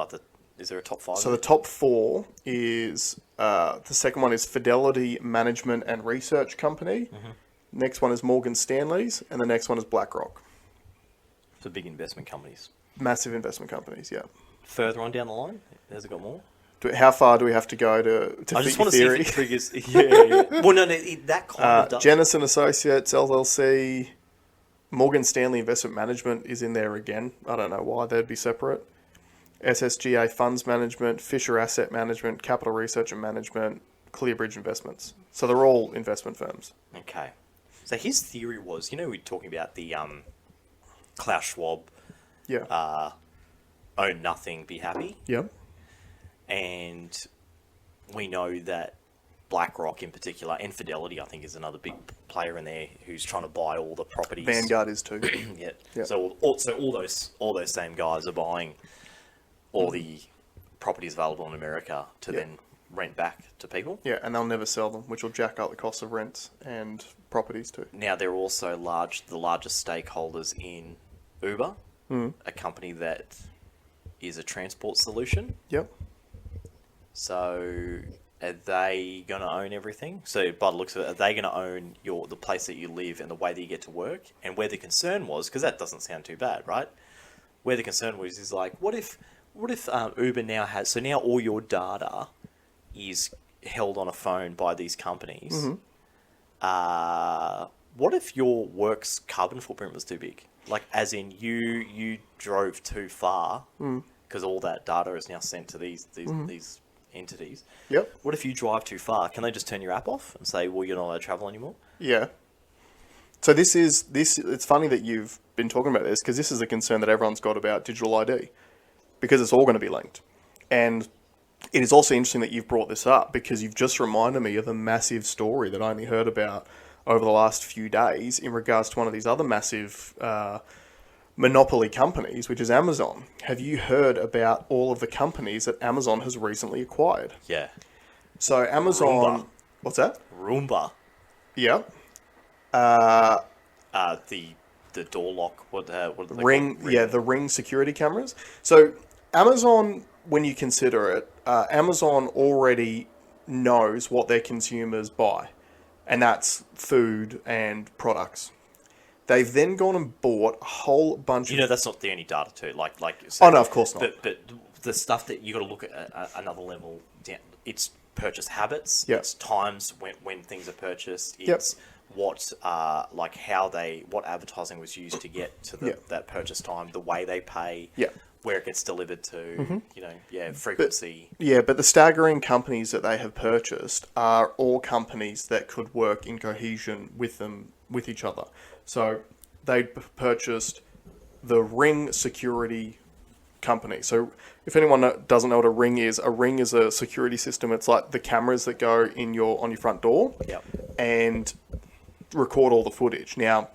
[SPEAKER 2] is there a top five?
[SPEAKER 1] So the top four is, the second one is Fidelity Management and Research Company.
[SPEAKER 2] Mm-hmm.
[SPEAKER 1] Next one is Morgan Stanley's, and the next one is BlackRock.
[SPEAKER 2] For big investment companies.
[SPEAKER 1] Massive investment companies, yeah.
[SPEAKER 2] Further on down the line, has it got more?
[SPEAKER 1] How far do we have to go to
[SPEAKER 2] I
[SPEAKER 1] fit
[SPEAKER 2] just
[SPEAKER 1] your
[SPEAKER 2] want to
[SPEAKER 1] theory?
[SPEAKER 2] see if it triggers. Yeah. Well, no, that kind of does.
[SPEAKER 1] Jennison Associates, LLC, Morgan Stanley Investment Management is in there again. I don't know why they'd be separate. SSGA Funds Management, Fisher Asset Management, Capital Research and Management, Clearbridge Investments. So they're all investment firms.
[SPEAKER 2] Okay. So his theory was, we were talking about the Klaus Schwab,
[SPEAKER 1] Yeah.
[SPEAKER 2] own nothing, be happy.
[SPEAKER 1] Yep.
[SPEAKER 2] And we know that BlackRock in particular, and Fidelity, I think, is another big player in there who's trying to buy all the properties.
[SPEAKER 1] Vanguard is too.
[SPEAKER 2] Yeah.
[SPEAKER 1] Yeah.
[SPEAKER 2] So all those same guys are buying all the properties available in America to
[SPEAKER 1] Yeah.
[SPEAKER 2] then rent back to people.
[SPEAKER 1] Yeah, and they'll never sell them, which will jack up the cost of rents and properties too.
[SPEAKER 2] Now they're also the largest stakeholders in Uber, a company that is a transport solution.
[SPEAKER 1] Yep.
[SPEAKER 2] So are they going to own everything? So by the looks of it, are they going to own the place that you live and the way that you get to work? And where the concern was, because that doesn't sound too bad, right? Where the concern was is like, what if Uber now has, so now all your data is held on a phone by these companies.
[SPEAKER 1] Mm-hmm.
[SPEAKER 2] What if your work's carbon footprint was too big? Like, as in you drove too far because all that data is now sent to these entities.
[SPEAKER 1] Yep.
[SPEAKER 2] What if you drive too far? Can they just turn your app off and say, well, you're not allowed to travel anymore?
[SPEAKER 1] Yeah. So it's funny that you've been talking about this because this is a concern that everyone's got about digital ID because it's all going to be linked. And it is also interesting that you've brought this up because you've just reminded me of a massive story that I only heard about over the last few days in regards to one of these other massive monopoly companies, which is Amazon. Have you heard about all of the companies that Amazon has recently acquired?
[SPEAKER 2] Yeah.
[SPEAKER 1] So Amazon...
[SPEAKER 2] Roomba.
[SPEAKER 1] What's that?
[SPEAKER 2] Roomba.
[SPEAKER 1] Yep.
[SPEAKER 2] The door lock. What are they
[SPEAKER 1] Ring,
[SPEAKER 2] called?
[SPEAKER 1] yeah, the Ring security cameras. So Amazon when you consider it, Amazon already knows what their consumers buy, and that's food and products. They've then gone and bought a whole bunch
[SPEAKER 2] You
[SPEAKER 1] of...
[SPEAKER 2] know, that's not the only data too.
[SPEAKER 1] Oh, no, of course not.
[SPEAKER 2] But the stuff that you got to look at another level down. It's purchase habits.
[SPEAKER 1] Yep.
[SPEAKER 2] It's times when things are purchased.
[SPEAKER 1] Yep.
[SPEAKER 2] It's what what advertising was used to get to that purchase time, the way they pay, where it gets delivered to, frequency.
[SPEAKER 1] But the staggering companies that they have purchased are all companies that could work in cohesion with each other. So they purchased the Ring security company. So if anyone doesn't know what a Ring is a security system. It's like the cameras that go on your front door and record all the footage. Now,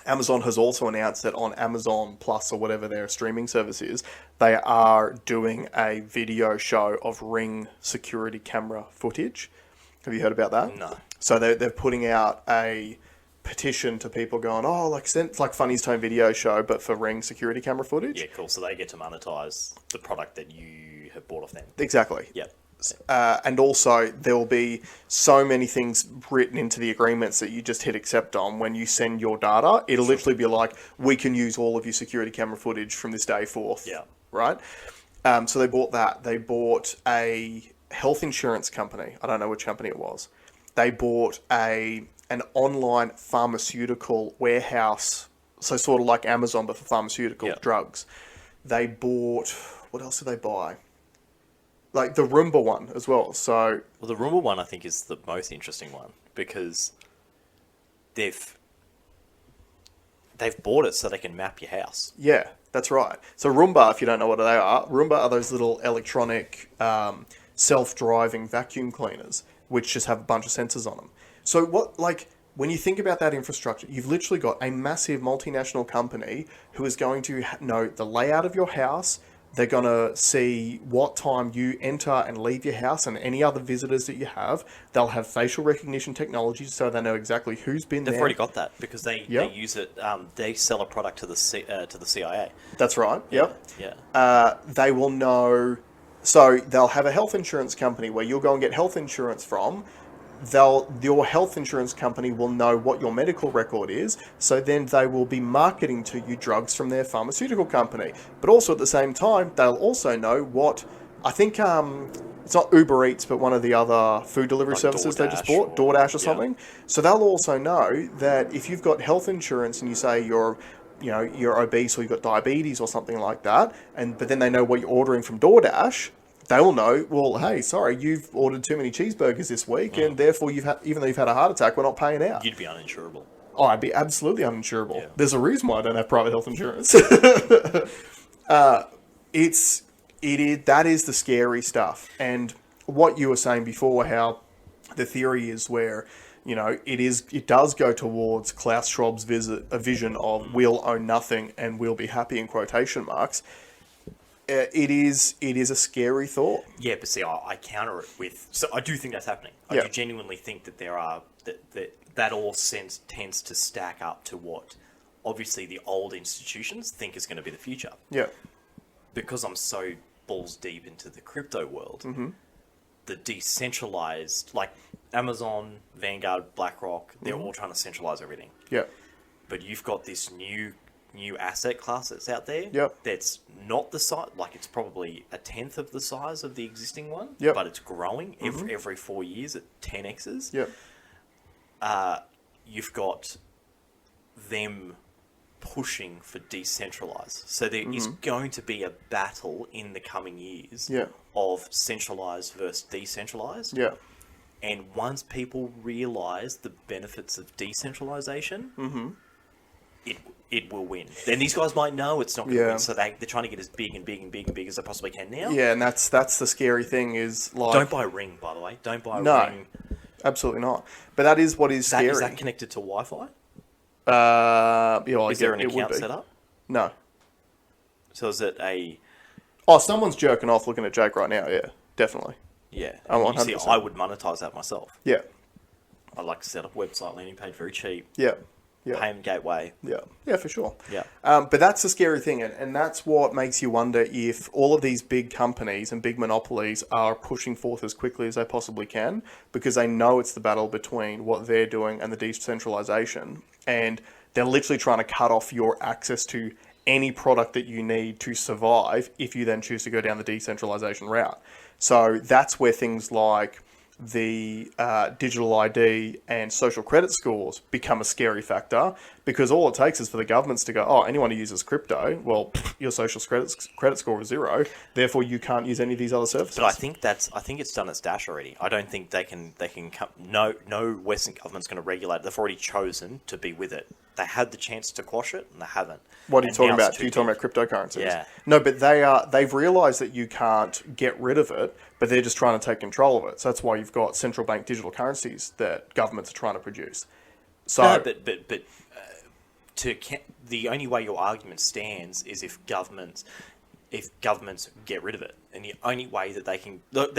[SPEAKER 1] Amazon has also announced that on Amazon Plus or whatever their streaming service is, they are doing a video show of Ring security camera footage. Have you heard about that?
[SPEAKER 2] No.
[SPEAKER 1] So they're putting out a petition to people going, it's like Funny's Home Video Show, but for Ring security camera footage.
[SPEAKER 2] Yeah, cool. So they get to monetize the product that you have bought off them.
[SPEAKER 1] Exactly.
[SPEAKER 2] Yep.
[SPEAKER 1] And also, there will be so many things written into the agreements that you just hit accept on when you send your data. It'll literally be like, we can use all of your security camera footage from this day forth.
[SPEAKER 2] Yeah.
[SPEAKER 1] Right? So they bought that. They bought a health insurance company. I don't know which company it was. They bought an online pharmaceutical warehouse. So sort of like Amazon, but for pharmaceutical drugs. They bought... What else did they buy? Like the Roomba one as well. So,
[SPEAKER 2] the Roomba one I think is the most interesting one because they've bought it so they can map your house.
[SPEAKER 1] Yeah, that's right. So Roomba, if you don't know what they are, Roomba are those little electronic self-driving vacuum cleaners which just have a bunch of sensors on them. So when you think about that infrastructure, you've literally got a massive multinational company who is going to know the layout of your house. They're going to see what time you enter and leave your house and any other visitors that you have. They'll have facial recognition technology so they know exactly who's been there.
[SPEAKER 2] They've already got that because they use it. They sell a product to the CIA.
[SPEAKER 1] That's right. Yep.
[SPEAKER 2] Yeah.
[SPEAKER 1] They will know. So they'll have a health insurance company where you'll go and get health insurance from. Your health insurance company will know what your medical record is, so then they will be marketing to you drugs from their pharmaceutical company. But also at the same time, they'll also know what, I think it's not Uber Eats, but one of the other food delivery services they just bought, DoorDash or something. So they'll also know that if you've got health insurance and you say you're obese or you've got diabetes or something like that, but then they know what you're ordering from DoorDash, they will know, well, hey, sorry, you've ordered too many cheeseburgers this week, and therefore even though you've had a heart attack, we're not paying out.
[SPEAKER 2] You'd be uninsurable.
[SPEAKER 1] Oh, I'd be absolutely uninsurable. Yeah. There's a reason why I don't have private health insurance. That is the scary stuff. And what you were saying before, how the theory is where, it does go towards Klaus Schwab's vision of we'll own nothing and we'll be happy in quotation marks. It is a scary thought.
[SPEAKER 2] Yeah, but see, I counter it with... So I do think that's happening. I do genuinely think that there are... That all tends to stack up to what, obviously, the old institutions think is going to be the future.
[SPEAKER 1] Yeah.
[SPEAKER 2] Because I'm so balls deep into the crypto world, the decentralized... Like Amazon, Vanguard, BlackRock, they're all trying to centralize everything.
[SPEAKER 1] Yeah.
[SPEAKER 2] But you've got this new asset class that's out there.
[SPEAKER 1] Yep.
[SPEAKER 2] That's not the size, like it's probably a tenth of the size of the existing one.
[SPEAKER 1] Yep.
[SPEAKER 2] But it's growing every 4 years at 10x's.
[SPEAKER 1] Yep.
[SPEAKER 2] You've got them pushing for decentralized. So there is going to be a battle in the coming years of centralized versus decentralized.
[SPEAKER 1] Yeah.
[SPEAKER 2] And once people realize the benefits of decentralization, it will win. Then these guys might know it's not going to win, so they're trying to get as big and big and big and big as they possibly can now.
[SPEAKER 1] Yeah, and that's the scary thing is like...
[SPEAKER 2] Don't buy a Ring, by the way. Don't buy a Ring.
[SPEAKER 1] No, absolutely not. But that is what is scary.
[SPEAKER 2] Is that connected to Wi-Fi?
[SPEAKER 1] Is
[SPEAKER 2] there an account set up?
[SPEAKER 1] No.
[SPEAKER 2] So is it a...
[SPEAKER 1] Oh, someone's jerking off looking at Jake right now, yeah. Definitely.
[SPEAKER 2] Yeah.
[SPEAKER 1] I'm
[SPEAKER 2] See, I would monetize that myself.
[SPEAKER 1] Yeah.
[SPEAKER 2] I'd like to set up a website, landing page, very cheap.
[SPEAKER 1] Yeah. Yeah.
[SPEAKER 2] payment gateway.
[SPEAKER 1] Yeah, for sure.
[SPEAKER 2] Yeah.
[SPEAKER 1] But that's the scary thing, and that's what makes you wonder if all of these big companies and big monopolies are pushing forth as quickly as they possibly can, because they know it's the battle between what they're doing and the decentralization, and they're literally trying to cut off your access to any product that you need to survive if you then choose to go down the decentralization route. So that's where things like the digital ID and social credit scores become a scary factor, because all it takes is for the governments to go, oh, anyone who uses crypto, well, your social credit score is 0, therefore you can't use any of these other services.
[SPEAKER 2] But I think it's done its dash already. I don't think they can come, no Western government's going to regulate it. They've already chosen to be with it. They had the chance to quash it, and they haven't.
[SPEAKER 1] What are you talking about? Are you talking about cryptocurrencies?
[SPEAKER 2] Yeah.
[SPEAKER 1] No, but they've realised that you can't get rid of it, but they're just trying to take control of it. So that's why you've got central bank digital currencies that governments are trying to produce. So,
[SPEAKER 2] no, but the only way your argument stands is if governments get rid of it, and the only way that they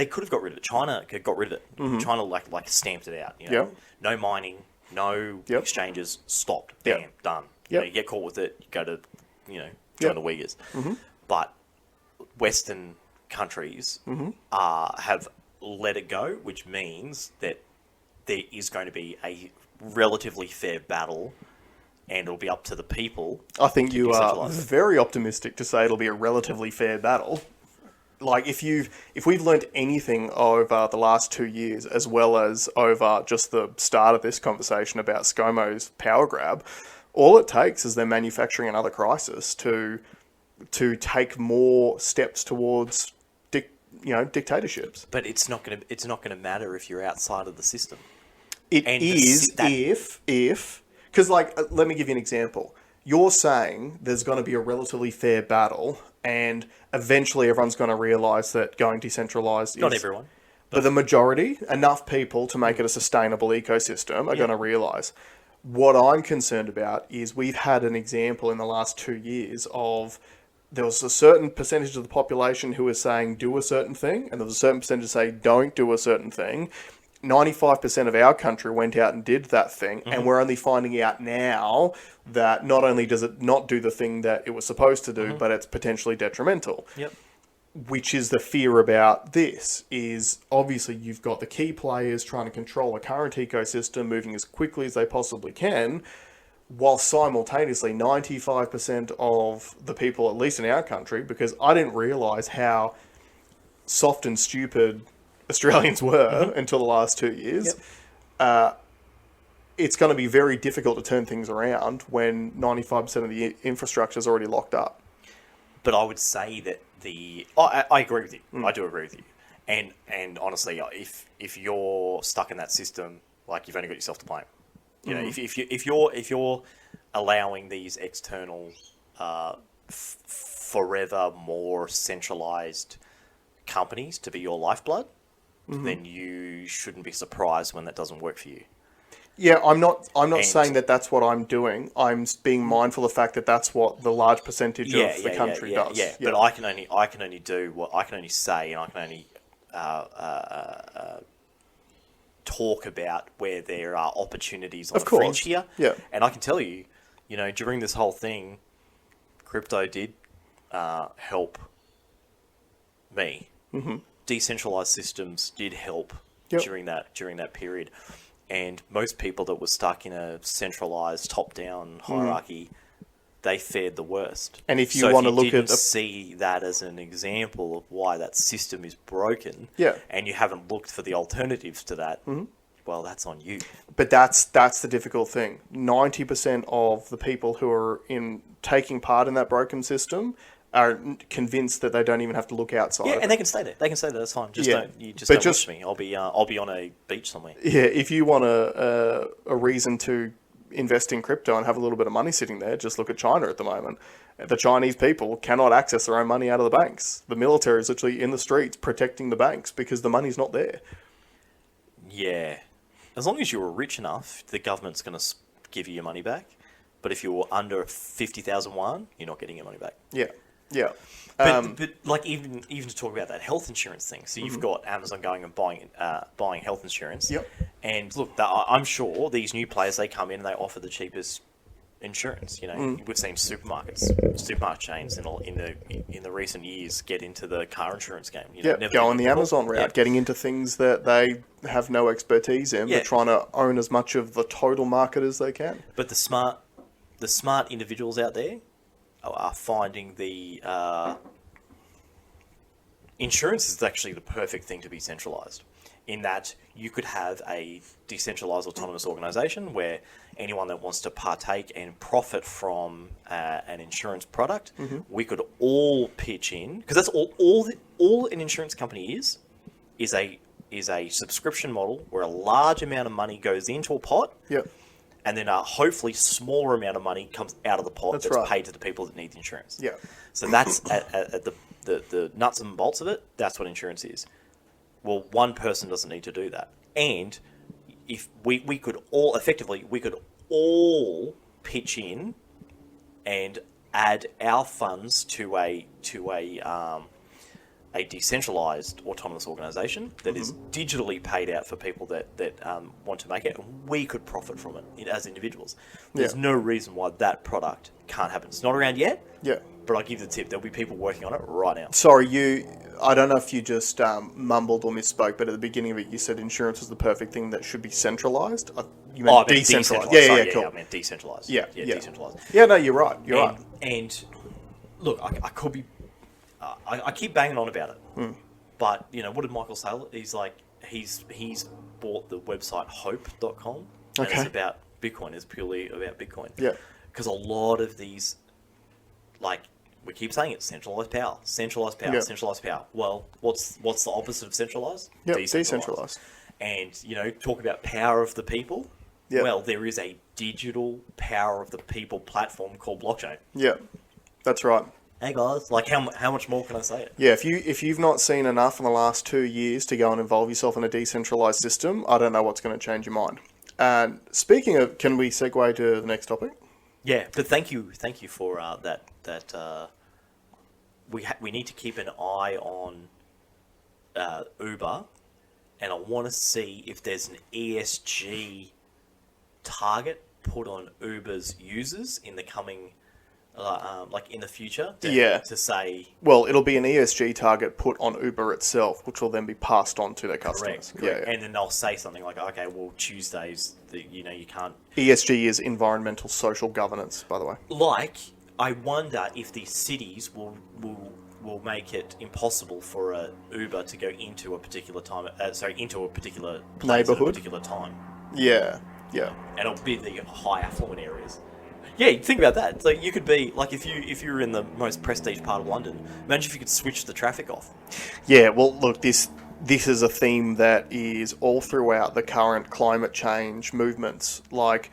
[SPEAKER 2] could have got rid of it. China got rid of it.
[SPEAKER 1] Mm-hmm.
[SPEAKER 2] China like stamped it out. You know? No mining, no exchanges, stopped. Bam, done. You know, you get caught with it, you go to join the Uyghurs.
[SPEAKER 1] Mm-hmm.
[SPEAKER 2] But Western countries have let it go, which means that there is going to be a relatively fair battle, and it'll be up to the people.
[SPEAKER 1] I think you are very optimistic to say it'll be a relatively fair battle. Like, if we've learned anything over the last 2 years, as well as over just the start of this conversation about ScoMo's power grab, all it takes is them manufacturing another crisis to take more steps towards dictatorships.
[SPEAKER 2] But it's not going to matter if you're outside of the system.
[SPEAKER 1] It is if because, like, let me give you an example. You're saying there's going to be a relatively fair battle, and eventually everyone's going to realise that going decentralised is...
[SPEAKER 2] Not everyone.
[SPEAKER 1] But the majority, enough people to make it a sustainable ecosystem, are going to realise. What I'm concerned about is we've had an example in the last 2 years of there was a certain percentage of the population who was saying do a certain thing, and there was a certain percentage say don't do a certain thing. 95% of our country went out and did that thing, and we're only finding out now that not only does it not do the thing that it was supposed to do, but it's potentially detrimental.
[SPEAKER 2] Yep.
[SPEAKER 1] Which is the fear about this, is obviously you've got the key players trying to control the current ecosystem, moving as quickly as they possibly can, while simultaneously 95% of the people, at least in our country, because I didn't realise how soft and stupid Australians were until the last 2 years. It's going to be very difficult to turn things around when 95% of the infrastructure is already locked up.
[SPEAKER 2] But I would say that I agree with you. I do agree with you. And honestly, if you're stuck in that system, like, you've only got yourself to blame. You know, if you're allowing these external, forever more centralized companies to be your lifeblood, then you shouldn't be surprised when that doesn't work for you.
[SPEAKER 1] Yeah, I'm not saying that that's what I'm doing. I'm being mindful of the fact that that's what the large percentage of the country does.
[SPEAKER 2] Yeah, but I can only do what I can only say, and I can only talk about where there are opportunities on the fringe here.
[SPEAKER 1] Yeah.
[SPEAKER 2] And I can tell you, during this whole thing, crypto did help me. Decentralized systems did help during that period. And most people that were stuck in a centralized top-down hierarchy, they fared the worst.
[SPEAKER 1] And if you want to look at...
[SPEAKER 2] see that as an example of why that system is broken, and you haven't looked for the alternatives to that, well, that's on you.
[SPEAKER 1] But that's the difficult thing. 90% of the people who are taking part in that broken system are convinced that they don't even have to look outside.
[SPEAKER 2] Yeah, and they can stay there. They can stay there. That's fine. Don't watch me. I'll be on a beach somewhere.
[SPEAKER 1] Yeah, if you want a reason to invest in crypto and have a little bit of money sitting there, just look at China at the moment. The Chinese people cannot access their own money out of the banks. The military is literally in the streets protecting the banks because the money's not there.
[SPEAKER 2] Yeah. As long as you're rich enough, the government's going to give you your money back. But if you're under 50,000 yuan, you're not getting your money back.
[SPEAKER 1] Yeah. Yeah.
[SPEAKER 2] But like, even to talk about that health insurance thing. So you've got Amazon going and buying health insurance.
[SPEAKER 1] Yep.
[SPEAKER 2] And look, I'm sure these new players, they come in and they offer the cheapest insurance. You know, we've seen supermarket chains in the recent years get into the car insurance game. You know,
[SPEAKER 1] Go on the Amazon route, getting into things that they have no expertise in, but trying to own as much of the total market as they can.
[SPEAKER 2] But the smart individuals out there are finding the insurance is actually the perfect thing to be centralized, in that you could have a decentralized autonomous organization where anyone that wants to partake and profit from an insurance product, we could all pitch in, because that's all an insurance company is a subscription model where a large amount of money goes into a pot.
[SPEAKER 1] Yep.
[SPEAKER 2] And then a hopefully smaller amount of money comes out of the pot that's paid to the people that need the insurance.
[SPEAKER 1] Yeah.
[SPEAKER 2] So that's at the nuts and bolts of it. That's what insurance is. Well, one person doesn't need to do that. And if we could all pitch in and add our funds to a decentralized autonomous organization that is digitally paid out for people that want to make it, and we could profit from it as individuals. There's no reason why that product can't happen. It's not around yet, but I'll give you the tip. There'll be people working on it right now.
[SPEAKER 1] Sorry, I don't know if you just mumbled or misspoke, but at the beginning of it, you said insurance was the perfect thing that should be centralized. You meant decentralized.
[SPEAKER 2] Sorry,
[SPEAKER 1] Cool.
[SPEAKER 2] I meant decentralized.
[SPEAKER 1] Decentralized. Yeah, no, you're right. You're right.
[SPEAKER 2] And look, I could be... I keep banging on about it, but you know, what did Michael say? He's like, he's bought the website hope.com, and it's about Bitcoin. It's purely about Bitcoin.
[SPEAKER 1] Yeah.
[SPEAKER 2] Because a lot of these, like we keep saying, it's centralized power. Well, what's the opposite of centralized?
[SPEAKER 1] Decentralized.
[SPEAKER 2] And you know, talk about power of the people. Yep. Well, there is a digital power of the people platform called blockchain.
[SPEAKER 1] Yeah, that's right.
[SPEAKER 2] Hey guys, like how much more can I say it?
[SPEAKER 1] Yeah, if you've not seen enough in the last 2 years to go and involve yourself in a decentralized system, I don't know what's going to change your mind. And speaking of, can we segue to the next topic?
[SPEAKER 2] Yeah, but thank you for that. We need to keep an eye on Uber, and I want to see if there's an ESG target put on Uber's users in the coming. Like in the future, to say...
[SPEAKER 1] Well, it'll be an ESG target put on Uber itself, which will then be passed on to their customers.
[SPEAKER 2] Correct. Yeah. And then they'll say something like, okay, well, Tuesdays, you can't...
[SPEAKER 1] ESG is environmental social governance, by the way.
[SPEAKER 2] Like, I wonder if the cities will make it impossible for a Uber to go into a particular time... into a particular place at a particular time.
[SPEAKER 1] Yeah.
[SPEAKER 2] And it'll be the high affluent areas. Yeah, think about that. So you could be like if you were in the most prestige part of London. Imagine if you could switch the traffic off.
[SPEAKER 1] Yeah, well, look, this is a theme that is all throughout the current climate change movements. Like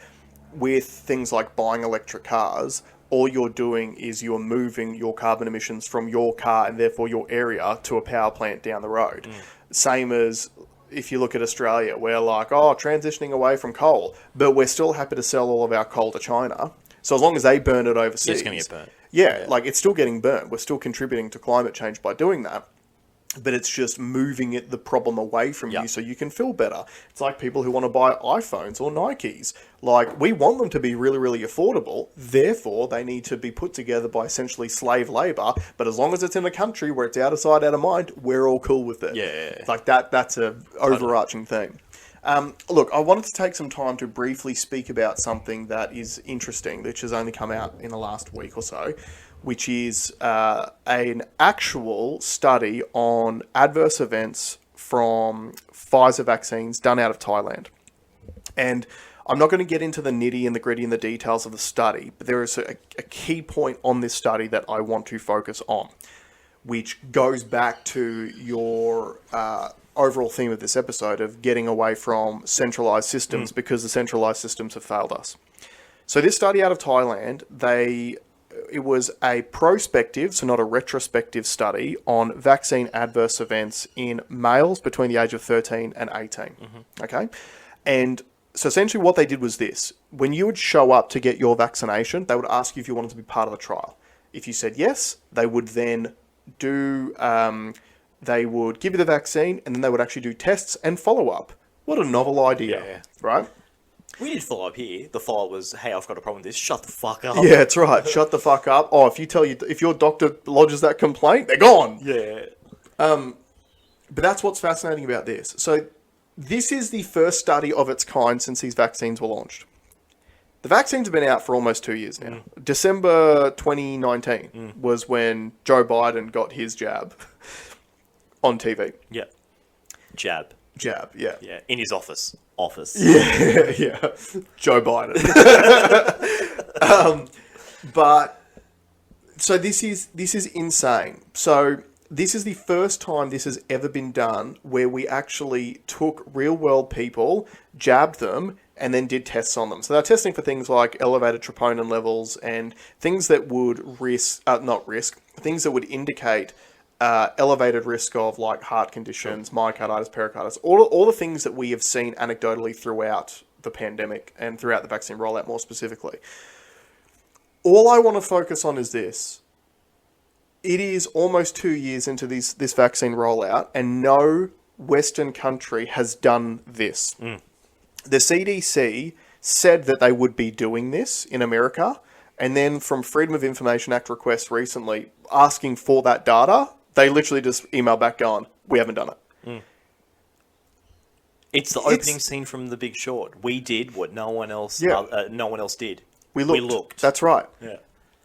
[SPEAKER 1] with things like buying electric cars, all you're doing is you're moving your carbon emissions from your car and therefore your area to a power plant down the road. Same as if you look at Australia, we're like, transitioning away from coal, but we're still happy to sell all of our coal to China. So as long as they burn it overseas...
[SPEAKER 2] It's going to get burnt.
[SPEAKER 1] Yeah, like it's still getting burnt. We're still contributing to climate change by doing that. But it's just moving the problem away from you so you can feel better. It's like people who want to buy iPhones or Nikes. Like, we want them to be really, really affordable. Therefore, they need to be put together by essentially slave labor. But as long as it's in a country where it's out of sight, out of mind, we're all cool with it.
[SPEAKER 2] Yeah.
[SPEAKER 1] It's like that's a overarching theme. Look, I wanted to take some time to briefly speak about something that is interesting, which has only come out in the last week or so, which is an actual study on adverse events from Pfizer vaccines done out of Thailand. And I'm not going to get into the nitty and the gritty and the details of the study, but there is a key point on this study that I want to focus on, which goes back to your overall theme of this episode of getting away from centralized systems because the centralized systems have failed us. So this study out of Thailand, it was a prospective, so not a retrospective study on vaccine adverse events in males between the age of 13 and 18. Okay? And so essentially what they did was this. When you would show up to get your vaccination, they would ask you if you wanted to be part of the trial. If you said yes, they would then they would give you the vaccine and then they would actually do tests and follow-up. What a novel idea, right?
[SPEAKER 2] We did follow up here. The follow up was, hey, I've got a problem with this. Shut the fuck up.
[SPEAKER 1] Yeah, that's right. Shut the fuck up. Oh, if your doctor lodges that complaint, they're gone.
[SPEAKER 2] Yeah.
[SPEAKER 1] But that's what's fascinating about this. So this is the first study of its kind since these vaccines were launched. The vaccines have been out for almost 2 years now. December 2019 was when Joe Biden got his jab on TV.
[SPEAKER 2] Yeah. Jab.
[SPEAKER 1] Jab, yeah.
[SPEAKER 2] Yeah. In his office.
[SPEAKER 1] Yeah, yeah. Joe Biden. But so this is insane. So this is the first time this has ever been done where we actually took real world people, jabbed them, and then did tests on them. So they're testing for things like elevated troponin levels and things that would things that would indicate elevated risk of like heart conditions, myocarditis, pericarditis, all the things that we have seen anecdotally throughout the pandemic and throughout the vaccine rollout more specifically. All I want to focus on is this. It is almost 2 years into this vaccine rollout and no Western country has done this. The CDC said that they would be doing this in America, and then from Freedom of Information Act requests recently asking for that data, they literally just emailed back going, we haven't done it.
[SPEAKER 2] It's the opening scene from The Big Short. We did what no one else did.
[SPEAKER 1] We looked. That's right.
[SPEAKER 2] Yeah.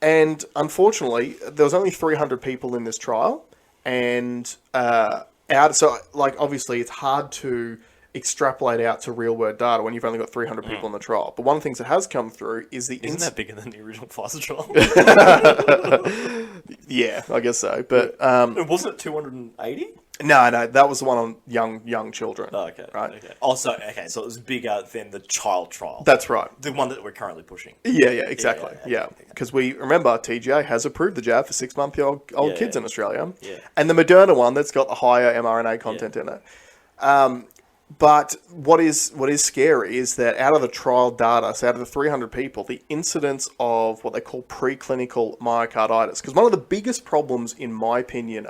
[SPEAKER 1] And unfortunately, there was only 300 people in this trial, and obviously it's hard to extrapolate out to real world data when you've only got 300 people in the trial. But one of the things that has come through is
[SPEAKER 2] Isn't that bigger than the original Pfizer trial?
[SPEAKER 1] Yeah, I guess so. But
[SPEAKER 2] wasn't it 280?
[SPEAKER 1] No, that was the one on young children.
[SPEAKER 2] Oh, okay.
[SPEAKER 1] Right.
[SPEAKER 2] Okay. Oh, so it was bigger than the child trial.
[SPEAKER 1] That's right.
[SPEAKER 2] The one that we're currently pushing.
[SPEAKER 1] Yeah, exactly. Yeah. Because we remember TGA has approved the jab for 6-month-old kids in Australia.
[SPEAKER 2] Yeah.
[SPEAKER 1] And the Moderna one that's got the higher mRNA content in it. But what is scary is that out of the trial data, so out of the 300 people, the incidence of what they call preclinical myocarditis, because one of the biggest problems, in my opinion,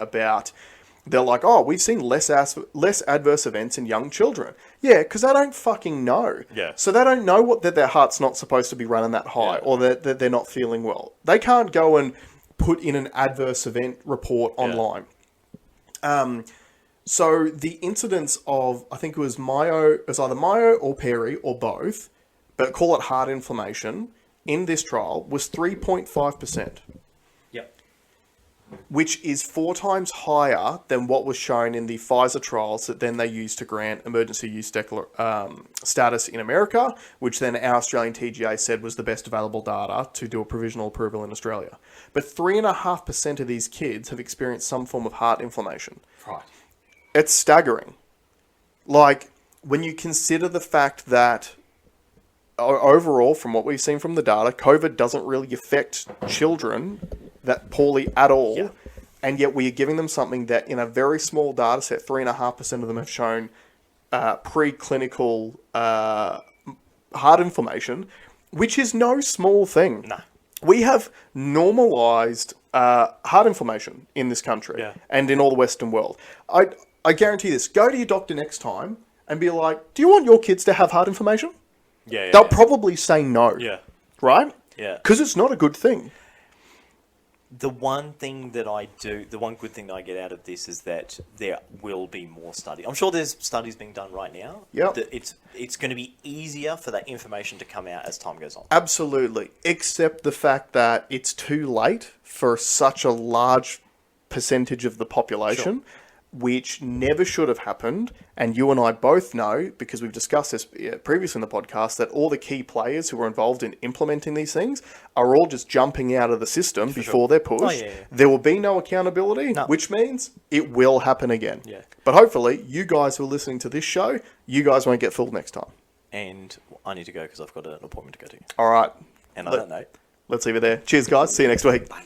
[SPEAKER 1] they're like, oh, we've seen less adverse events in young children. Yeah, because they don't fucking know.
[SPEAKER 2] Yeah.
[SPEAKER 1] So they don't know that their heart's not supposed to be running that high, or that they're not feeling well. They can't go and put in an adverse event report online. So the incidence of, I think it was either myo or peri or both, but call it heart inflammation, in this trial was 3.5%.
[SPEAKER 2] Yep.
[SPEAKER 1] Which is 4 times higher than what was shown in the Pfizer trials that then they used to grant emergency use status in America, which then our Australian TGA said was the best available data to do a provisional approval in Australia. But 3.5% of these kids have experienced some form of heart inflammation.
[SPEAKER 2] Right.
[SPEAKER 1] It's staggering. Like, when you consider the fact that overall, from what we've seen from the data, COVID doesn't really affect children that poorly at all. Yeah. And yet we are giving them something that in a very small data set, 3.5% of them have shown preclinical heart inflammation, which is no small thing.
[SPEAKER 2] No.
[SPEAKER 1] We have normalized heart inflammation in this country and in all the Western world. I guarantee this. Go to your doctor next time and be like, do you want your kids to have heart inflammation?
[SPEAKER 2] Yeah.
[SPEAKER 1] They'll probably say no.
[SPEAKER 2] Yeah.
[SPEAKER 1] Right?
[SPEAKER 2] Yeah.
[SPEAKER 1] Because it's not a good thing.
[SPEAKER 2] The one good thing that I get out of this is that there will be more study. I'm sure there's studies being done right now.
[SPEAKER 1] Yeah.
[SPEAKER 2] It's going to be easier for that information to come out as time goes on.
[SPEAKER 1] Absolutely. Except the fact that it's too late for such a large percentage of the population. Sure. Which never should have happened. And you and I both know, because we've discussed this previously in the podcast, that all the key players who are involved in implementing these things are all just jumping out of the system before they're pushed.
[SPEAKER 2] Oh, yeah.
[SPEAKER 1] There will be no accountability, which means it will happen again.
[SPEAKER 2] Yeah.
[SPEAKER 1] But hopefully, you guys who are listening to this show, you guys won't get fooled next time.
[SPEAKER 2] And I need to go because I've got an appointment to go to.
[SPEAKER 1] All right.
[SPEAKER 2] And I don't know.
[SPEAKER 1] Let's leave it there. Cheers, guys. See you next week.
[SPEAKER 2] Bye.